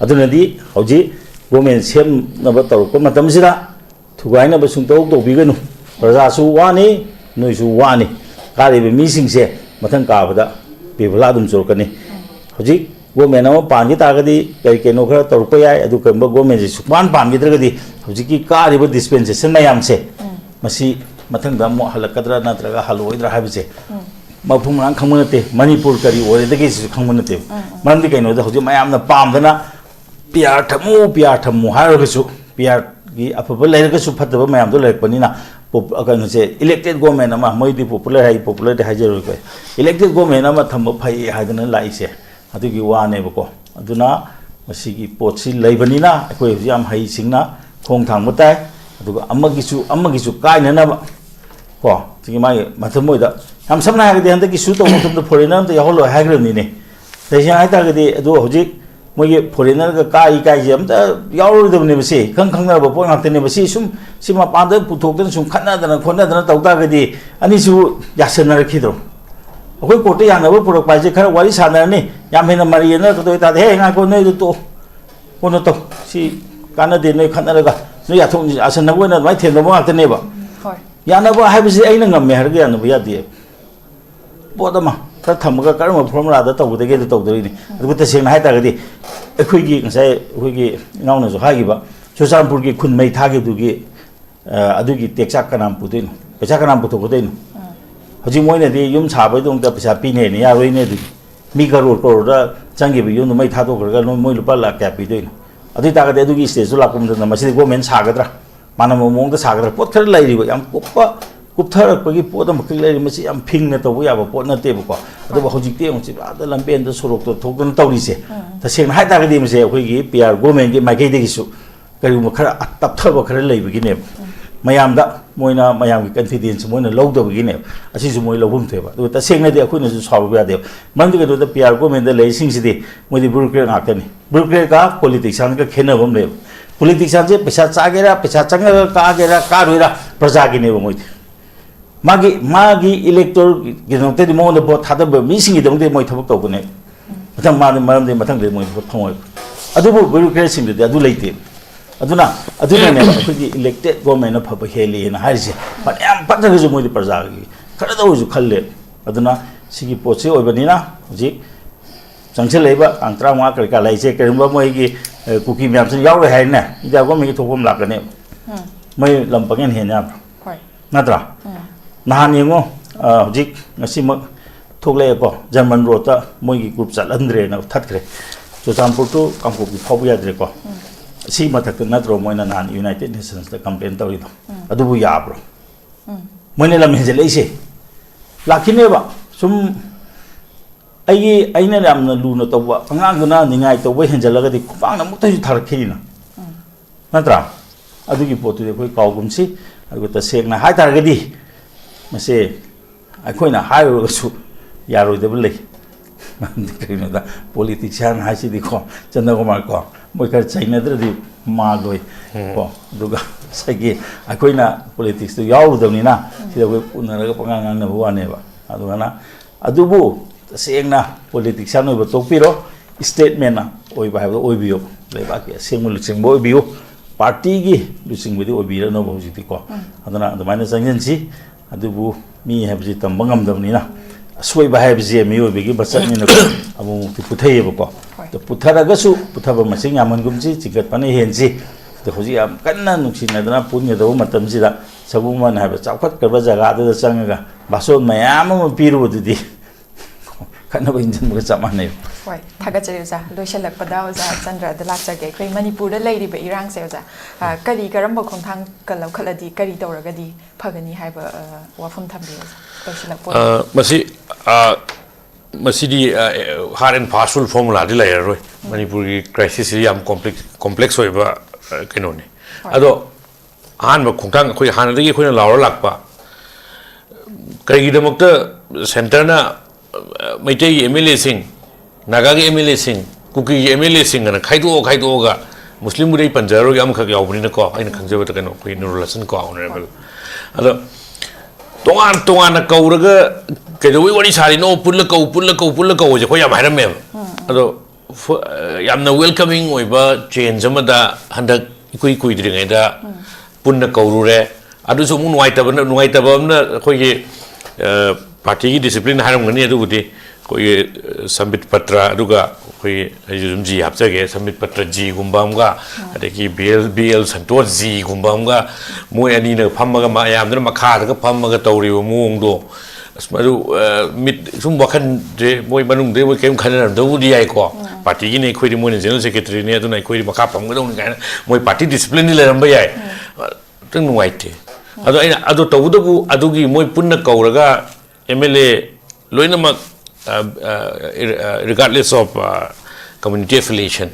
Speaker 3: अदुनदि हौजि गवर्नमेंट सेम नब तौरको मतमसिदा थुगाइना बसुं तौबिगनु प्रजासु वानी नोइसु वानी कारिबे मीसिंगसे मथं काबदा बेबला दुम चोरकनी हजिक गवर्नमेंट अमा पांगे तागदी कई केनो खरा तौरपा याय अदु कंबा गवर्नमेंट से सुपान पांगेद्रगदी हजिकी कारिबे डिस्पेंसेशन मयामसे मसी मथंदा मो हलकद्रा नत्रगा हलोइद्रा हाबिसे मफुम रां खंगनते मणिपुर करी ओरेदगे सु खंगनते मरमदि कइनो द हजि मयामना पामदना पियार थमु हारगसु पियार की अफब लेरगसु फतब मयाम दो लेरपनिना कइनो से इलेक्टेड गवर्नमेंट अमा मोइदि पॉपुलर हाइजरो को इलेक्टेड गवर्नमेंट अमा थम फई हाइदना लाइसे अदुगी वानेबको अदुना मसिगी पोटसि लेबनिना अखोइ हजि याम हई सिंगना खोंग थांग बताय अदुगा अमगिसु काइननबा को तिगी माइ मथमोइदा हम समना हागदि हंदकी सु तों मतम फॉरेनर त याहोलो हाग्रनिने तैसे हाइतागदि अदु हजि मोइगे फॉरेनर का काई जे अमता यावरदबने बसे खंगनबा पो ngakतने बसे सुम सिमा पाद पुथोकदन सुम खन्नादना खोन्नादना तौतागदि अनिसु यासनरखिदो अखोइ कोर्ट यानबो पुरक पाइजे खरा वारी सानरनी याम हेना मरियना तदोइ तादे हे nga ko nei तो कोनो तो सि कानदे nei खन्नरगा nei याथों आसनबोना माइ थेनबो ngakतनेबा यानबो हाइबसि आइना ngam हरगे यानबो यादि पोदमा खर थमगा करम फॉर्मुला दा तौदगे दा तौदरिनि अदु तसेंना हाइतागदि अखोइगी ngसाइ अखोइगी नाउना जो हागिबा चुचानपुर की खुन मै थागे दुगी अदुगी टेक्सा कनाम पुदिन पैसा कनाम पुथोगदैनो हजि मोइनदि युम साबै दंता पैसा पिने नि यारोइने दु मी करोड़ दा चंगिबि युम मै थादोगरगा मोइ लुपा लाख क्या पिदैनो अदु तागदि अदुगी स्टेज लाकुमदना मसिदि गवर्नमेंट सागद्रा मानम मोंगदा सागद्रा पोत खर लैरिबो याम कुप्पा कुप्थरपगी पोत मक लैरि मसि याम फिंगना तौबो याबो पोत नतेबको अदु हजिकते ओंसि बादा लंपेन द सोरोक तो थोगन तौरिसे तसेंना हाइतागदि मसे अखोइगी पीआर गवर्नमेंट की माइकैदगिसु करिगुम खरा तपथब खरा लैबगिने मयामदा मोइना मयाम की कॉन्फिडेंस मोइना लौदबगिने असिसु मोइ लौबुम थेबा दु तसेंनादि अखोइना जु सावबो यादे मंदि गदु द पीआर गवर्नमेंट द लेसिंगसिदि मोइदि ब्यूरोक्रेट नाकनी ब्यूरोक्रेट का पॉलिटिशियन का खेनबम ले पॉलिटिशियन से पैसा चागेरा पैसा चंगा कागेरा कारोइरा प्रजा गिनेबो मोइदि मागी इलेक्टोर गिनोते मोन भोट थादब मीसिंग दंते मोइ थबक तौबने मथंग मान मरमदि मथंग दे मोइ भोट फंगोय अदुबो ब्यूरोक्रेट सिंग दे अदु लेते अदुना ने अखोइगी इलेक्टेड गवर्नमेंट फब हेली ना हाइसे पण याम पत्थगजु मोइ प्रजा गी खरदवजु खल्ले अदुना सिगी पोचे ओइबनिना हजि चंगसे लेबा अंतरा मा करका लाइसे करबा मोइगी कुकी म्याम से याव हाइना इदा गवर्नमेंट की थोकम लाकने मै लंपगेन हेना नत्रा नहान येंगो हजिक ngasimak थोकलेको जर्मन रोता मोइगी ग्रुप चलंद्रे ना थतखरे चुचानपुर टू कामकोप की फाव याद्रेको सी मथक नत्रो मोइना नान यूनाइटेड नेशंस दा कंप्लेन तौरिदो अदुबु याब्रो मोइने लम हेजलेइसे लाखिनेबा सुम आइना यामना लुना तौबा अंगांगना निंगाइ तौबा हेंजलगदि खुपांगना मुक्तजु थारखिना नत्रा अदुगी पोतुदे कोइ काउगुमसी अदुग तसेंगना हाइतारगदि मसे अखोइना हाइरोगसु यारोइदब लै करिनोदा पॉलिटिशियन हाइसिदि खो चंद्रकुमार को मोइ खर चाइनाद्रदि मागोइ को दुगा सगी अखोइना पॉलिटिक्स तो याउदबनिना सिदा कोइ उनरगा पंगांगांना बुवानेबा अदुगाना अदुबु तसेंगना पॉलिटिशियन ओइबो तोपिरो स्टेटमेंट ओइबा हाइबो ओइबियो लेबाकि सेंगु लुचिंबो ओइबियो पार्टी की लुचिंबदि ओइबिरनो बहुजिति को अदना अदमाइना चंगनसी अदुबु मी हाइबजि तंबंगमदबनिना असोइबा हाइबजि मियोबिगी बचतनिना अबु पुथैयबको तो पुथरगसु पुथब मसिंग यामनगुमसी चिकट पने हेंसी तो होजी याम कन्ना नुक्सिनदना पुन्यदो मतमसिदा सबुमन हाबे चाखत करबा जगा दे चंगगा बासो मयाम म पिरुदुदी खनबो इंजन मुग चमाने
Speaker 1: Wai, thaga chari uza, loisha lakpada uza, Chandra the lakchage, koi Manipur the lady be Erang se uza, kari karamba khongthang kalau khaladi kari tawragadi phagani haiba wafum thambi uza, loisha lakpada.
Speaker 5: Masidi hard and fastful formula di layer roi Manipur crisis yam complex hoy ba kenoni ado han ba khongthang khoi han dagi khoi na lawra lakpa kai gi damakta center na maitai MLA sing naga gi MLA sing kuki gi MLA sing na khaido ga muslim budai panjaro yam khak yawbni na ko aina khangjaba ta kano khoi nurulasan ko honorable ado tongan na kauraga kaido wari sari no pulla ko je khoi yam hairam me ado yamna welcoming oiba change amada handak kui dringai da punna kaurure adu so mun nuai taba na khoi ge party gi discipline haram ngani adu budi koi sambit patra aduga koi ji hapjage sambit patra ji gumbam ga adeki BL santor ji gumbam ga moi ani na phammaga ma yam na makha da phammaga tawri muong do asmaru mit sum wakhan de moi manung de moi kem khanan do di ai ko party gi ne khoi di moi general secretary ne adu na khoi di makha pham ga dong ga moi party discipline ni le ram ba yai tang nuai te ado aina ado tawudabu adugi moi punna kauraga MLA loinamak regardless of community affiliation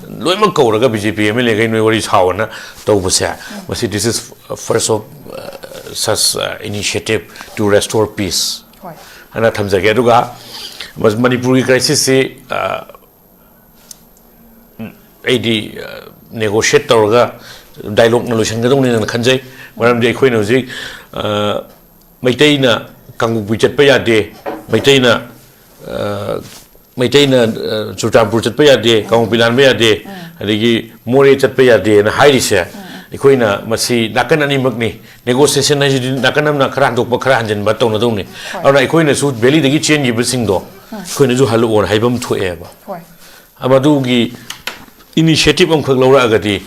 Speaker 5: loimak kauraga BJP MLA gai noi wari chawana tawbasa masi this is first of such initiative to restore peace ana thamjage aduga mas Manipur crisis se AD negotiate tawraga dialogue na loisan gadong ni na khanjai maram de khoi no ji maitaina kangu bujat pa yade maitaina Churchampur chat pa yade kangu bilan pa yade adigi more chat pa yade na hairi se ikoina masi nakan ani makni negotiation na ji nakan na khara dok pa khara hanjen ba tawna dong ni auna ikoina su valley dagi chen gi bising do ikoina ju halu on haibam thoe ba amadu gi initiative am khak lawra agati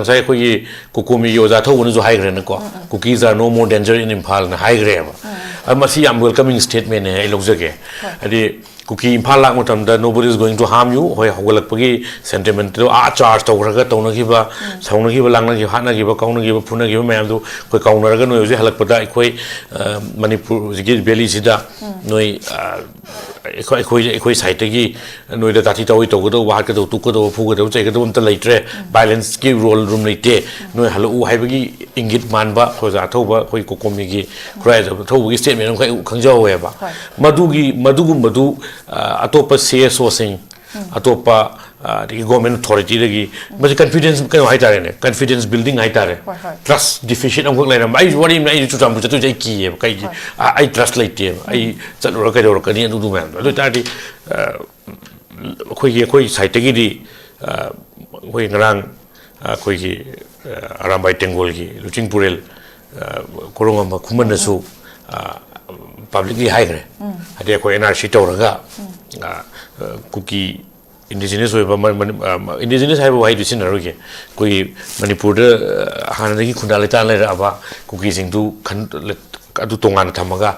Speaker 5: sai khoi kokomi yoja thawun ju high grade ko cookies are no more danger in Imphal na high grade amasi am welcoming statement ne ai logjage adi cookie Imphal lak matam da nobody is going to harm you hoi hogolak pagi sentiment to a charge tawraga tawna gi ba sauna gi ba langna gi hana gi ba kauna gi ba phuna gi ba mayam du koi kauna raga noi je halak pada khoi Manipur gi valley sida noi khoi site gi noi da tati tawi to go wa ka do tu ko do phu go do chai go ta leitre balance ki role room leite noi halu hai bagi ingit man ba khoja thoba khoi kokomi gi krai da thoba gi statement khoi khangjaw we ba madugum atopa CSO sing atopa the government authority lagi but confidence kan hai tare ne confidence building hai tare trust deficient am lai ram ai wari ai chu tam chu jai ki kai ai trust lai te ai chalura kai ro kani adu du man lo ta di khoi site gi di khoi ngrang khoi gi arambai tengol gi luching purel korongam khuman na su publicly high gre ade ko NRC tawraga cookie indigenous indigenous hai ba disin aroge koi Manipur da hanagi khundale tan lai aba cookie sing du khan adu tongan thamaga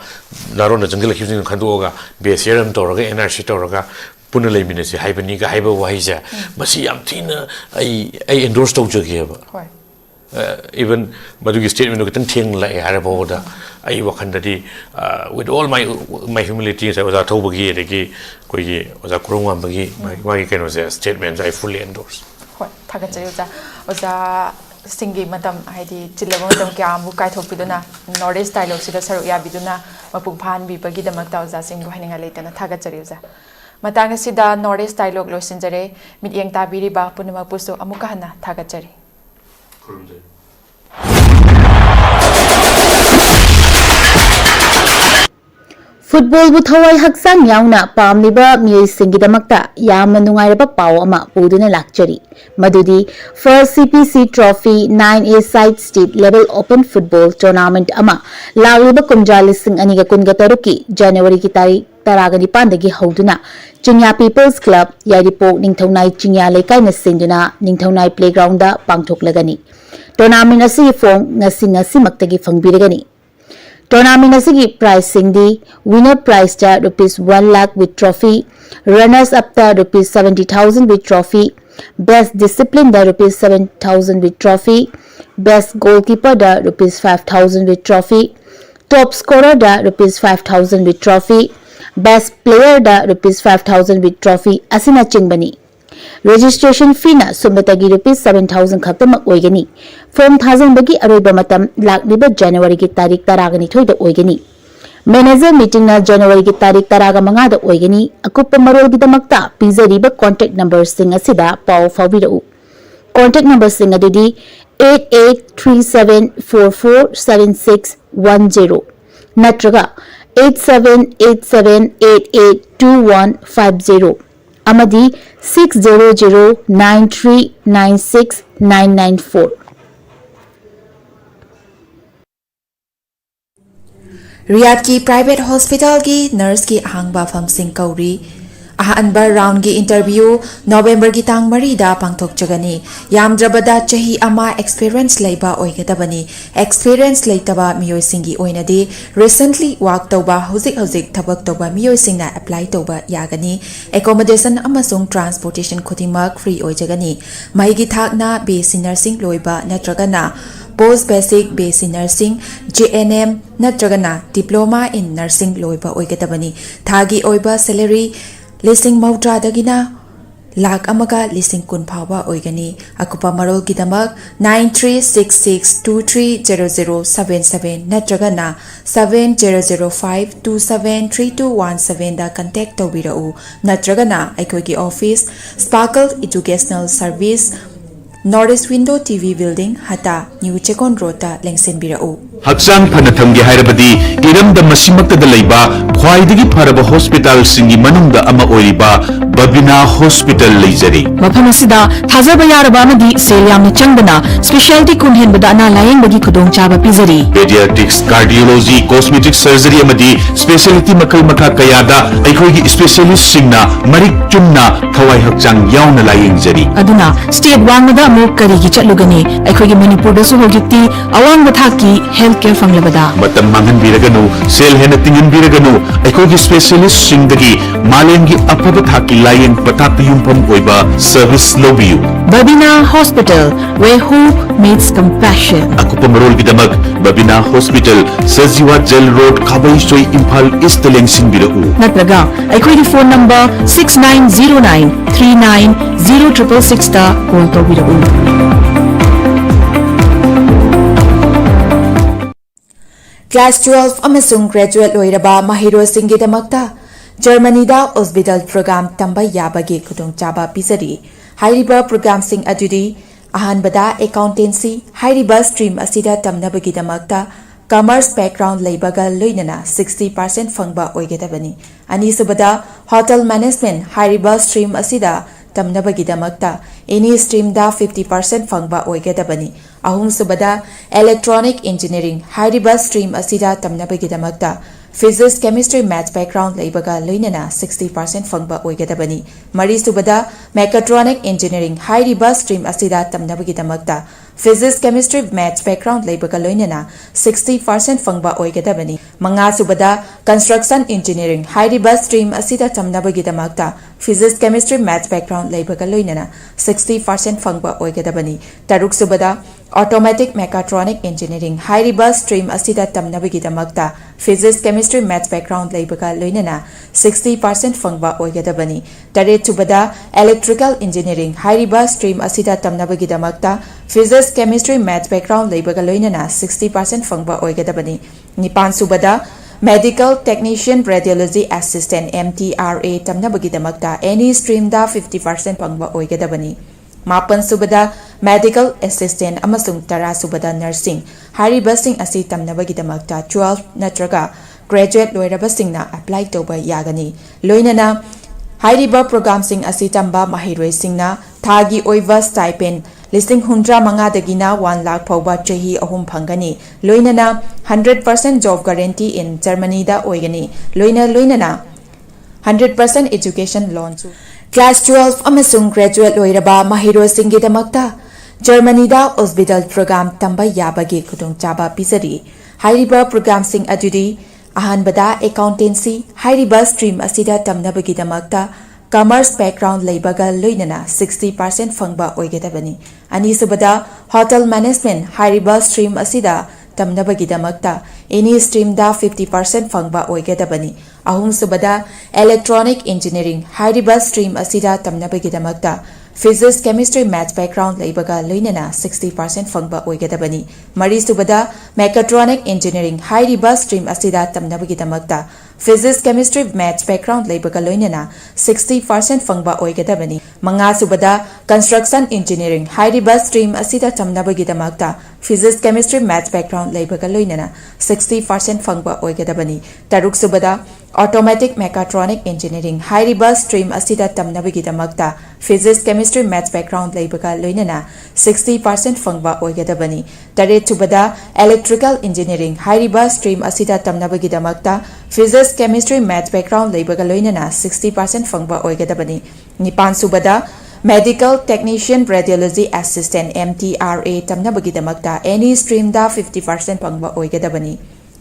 Speaker 5: naron na jungle khibsing khandoga beseram tawraga NRC tawraga puna lai minase haibani ga haiba wai ja masi yam thina ai endorse tawjage ba even madugi statement no tan theng lai harabo da ai wakhandadi with all my humility I was a thobagi degi koi gi oza kurungam bagi mai keno se statement I fully endorse
Speaker 1: hoi thaga chari oza singi matam haidi chilaba matam kya amu kai thopiduna northeast dialogue sida saru ya biduna mapung phan bi bagi damak ta oza sing haninga leitana thaga chari oza matang sida northeast dialogue lo sinjare mityeng ta biri ba punama puso amuka hana thaga chari
Speaker 6: Football bu thawai haksang yauna pamliba mi singidamakta yamna nungairaba paw ama puduna lakchari madudi first CPC trophy 9A side state level open football tournament ama lawliba kumjalising aniga kunga taruki January ki tarik taragani hauduna Chinya People's Club Yaripok Ningthongnai Chinya Lekai na sinduna Ningthongnai Playground da pangthoklagani tournament asi form ngasi maktagi fangbiragani tournament asigi pricing di winner prize ta rupees 1 lakh with trophy runners up ta rupees 70,000 with trophy best discipline da rupees 7,000 with trophy best goalkeeper da rupees 5,000 with trophy top scorer da rupees 5,000 with trophy best player da rupees 5,000 with trophy asina chingbani registration fee na sumbatagi rupees 7,000 khaktamak oigani form thazang bagi aroiba matam lakliba January ki tarik taragani thoida oigani manager meeting na January ki tarik taraga manga da oigani akuppa marol gidamakta pizariba contact number sing asida paw fawbirau contact number sing adudi 8837447610 natraga 8787882150 amadi 60093969994
Speaker 1: Riyadh की private hospital की nurse की आहंगबा फमसिंग कौरी अहानबा round की interview नवंबर की तांग मरीदा पांगथोकचगनी यामद्रबदा चही अमा experience लेबा ओइगदबनी एक्सपीरियंस लेतबा मियोइसिंगी ओइनदी रिसेंटली वर्क तोबा हुजिक थबक तोबा मियोइसिंगना अप्लाई तोबा यागनी एकोमोडेशन अमसुंग ट्रांसपोर्टेशन खुदिमक फ्री ओइजगनी माइगी थाकना बेसी नर्सिंग लोइबा नत्रगना पोस्ट बेसिक बेसी नर्सिंग JNM नत्रगना डिप्लोमा इन नर्सिंग लोइबा ओइगदबनी थागी ओइबा सैलरी लिसिंग मौद्रादगिना लाख अमगा लिसिंग कुन फावा ओइगनी अकुपा मरोल गिदमक 9366230077 नत्रगना 7005273217 दा कांटेक्ट तौबिरउ नत्रगना अखोगी office sparkle educational service north east window TV building हता न्यू चेकोन रोड लेंसिनबिरउ
Speaker 7: हक्सांग फना थमगे हाइरबदी इरमदा मसिमक्तदा लेबा ख्वाइदगी फरबा हॉस्पिटल सिंगी मनुंगदा अमा ओइरिबा बबिना हॉस्पिटल लेजरी
Speaker 8: मफम असिदा थाजबा यारबा अमदी सेल यामना चंगबना स्पेशलिटी कुनहेनबदा अना लायेंगबगी खुदोंग चाबा पिजरी
Speaker 7: पेडियाट्रिक्स कार्डियोलॉजी कॉस्मेटिक सर्जरी अमदी स्पेशलिटी मखल मखा कयादा अखोगी स्पेशलिस्ट सिंगना मरिक चुमना थवाई हक्सांग यावना लायेंगजरी
Speaker 8: अदुना स्टेट वांगदा अमुक करिगी चटलुगनी अखोगी मणिपुर दसु होजिक्ति अवांग थाकी हेल्थ केयर फंगलबदा
Speaker 7: मतम मांगन बिरगनु सेल हेन तिंगन बिरगनु अखोगी स्पेशलिस्ट सिंगदगी मालेंगी अफब थाकी लायेंग पताक युमफम ओइबा सर्विस लोबियु
Speaker 8: Babina hospital we hope meets compassion
Speaker 7: अकुपमरोल गिदमक Babina hospital Sajiwa jail road Khaboisoi Imphal east लेंसिंग बिरउ
Speaker 8: नत्रगा अखोगी फोन नंबर 6909390666 ता कॉल तौबिरउ
Speaker 1: क्लास 12 अमसुंग ग्रेजुएट लोइरबा महिरोसिंगिदमक्ता जर्मनीदा हॉस्पिटल प्रोग्राम तंबा याबगे खुदोंचाबा पिजरी हाइरिबा प्रोग्राम सिंग अदुदी अहानबदा अकाउंटेंसी हाइरिबा स्ट्रीम असिदा तमनबगिदमक्ता कॉमर्स बैकग्राउंड लेबगा लोइनना 60% फंगबा ओइगदबनी अनिसुबदा होटल मैनेजमेंट हाइरिबा स्ट्रीम असिदा तमनबगिदमक्ता एनी स्ट्रीम दा 50% फंगबा ओइगदबनी अहुम सुबदा इलेक्ट्रॉनिक इंजीनियरिंग हाइरिबा स्ट्रीम असिदा तमनबगिदमक्ता फिजिक्स केमिस्ट्री मैथ्स बैकग्राउंड लेबगा लोइनना 60% फंगबा ओइगदबनी मरी सुबदा मेकाट्रॉनिक इंजीनियरिंग हाइरिबा स्ट्रीम असिदा तमनबगिदमक्ता फिजिक्स केमिस्ट्री मैथ्स बैकग्राउंड लेबगा लोइनना 60% फंगबा ओइगदबनी मंगा सुबदा कंस्ट्रक्शन इंजीनियरिंग हाइरिबा स्ट्रीम असिदा तमनबगिदमक्ता फिजिक्स केमिस्ट्री मैथ्स बैकग्राउंड लेबगा लोइनना 60% फंगबा ओइगदबनी तरुक सुबदा ऑटोमेटिक मेकाट्रॉनिक इंजीनियरिंग हाइरिबा स्ट्रीम असिदा तमनबगिदमक्ता फिजिक्स केमिस्ट्री मैथ्स बैकग्राउंड लेबगा लोइनना 60% फंगबा ओइगदबनी तरेत सुबदा इलेक्ट्रिकल इंजीनियरिंग हाइरिबा स्ट्रीम असिदा तमनबगिदमक्ता फिजिक्स केमिस्ट्री मैथ्स बैकग्राउंड लेबगा लोइनना 60% फंगबा ओइगदबनी निपान सुबदा medical technician radiology assistant MTRA तमनबगिदमक्ता एनी स्ट्रीम दा 50% फंगबा ओइगदबनी मापन सुबदा मेडिकल असिस्टेंट अमसुंग तरा सुबदा नर्सिंग हारिबसिंग असि तमनबगिदमक्ता 12 नत्रगा ग्रेजुएट लोइरबसिंगना अप्लाई तोबा यागनी लोइनना हाइरिबा प्रोग्राम सिंग असि तंबा महिरोइसिंगना थागी ओइबा स्टाइपेंड लिस्टिंग 105 दगिना 1 लाख फौबा चही अहुम फंगनी लोइनना 100% जॉब गारंटी इन जर्मनी दा ओइगनी लोइनना 100% education loan chu class 12 amasung graduate loiraba mahiro singidamakta Germany da hospital program tamba yabagi khudong chaba pisari hairiba program sing adudi ahanbada accountancy hairiba stream asida tamnabagi damakta commerce background leibaga loinana 60% fangba oigedabani ani subada hotel management hairiba stream asida tamnabagi damakta any stream da 50% fangba oigedabani ahum subada electronic engineering hairiba stream asida tamnabagi damakta physics chemistry maths background leibaga loinana 60% fangba oigedabani mari subada mechatronic engineering hairiba stream asida tamnabagi damakta physics chemistry maths background leibaga loinana 60% fangba oigedabani manga subada construction engineering hairiba stream asida tamnabagi damakta physics chemistry maths background leibaga loinana 60% fangba oigedabani taruk subada automatic mechatronic engineering hairiba stream asida tamnabagi damakta physics chemistry maths background leibaga loinana 60% fangba oigedabani taret subada electrical engineering hairiba stream asida tamnabagi damakta physics chemistry maths background leibaga loinana 60% fangba oigedabani nipan subada medical technician radiology assistant MTRA tamnabagi damakta any stream da 50% fangba oigedabani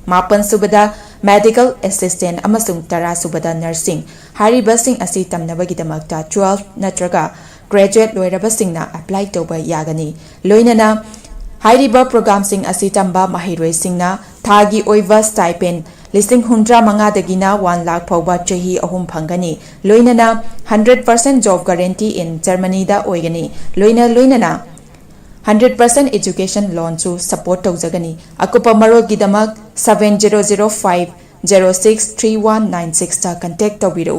Speaker 1: mapan subada medical assistant amasung tara subada nursing hariba sing asi tamnabagi damakta 12 natraga graduate loiraba singna apply toba yagani loinana hariba program sing asi tamba mahiroi singna thagi oiva stipend listing 100 dagina 1 lakh phawba chahi ahum phangani loinana 100% job guarantee in Germany da oigani loinana 100% education loan to support tawjagani akupa marol gidamak 7005063196 ta contact tawbiru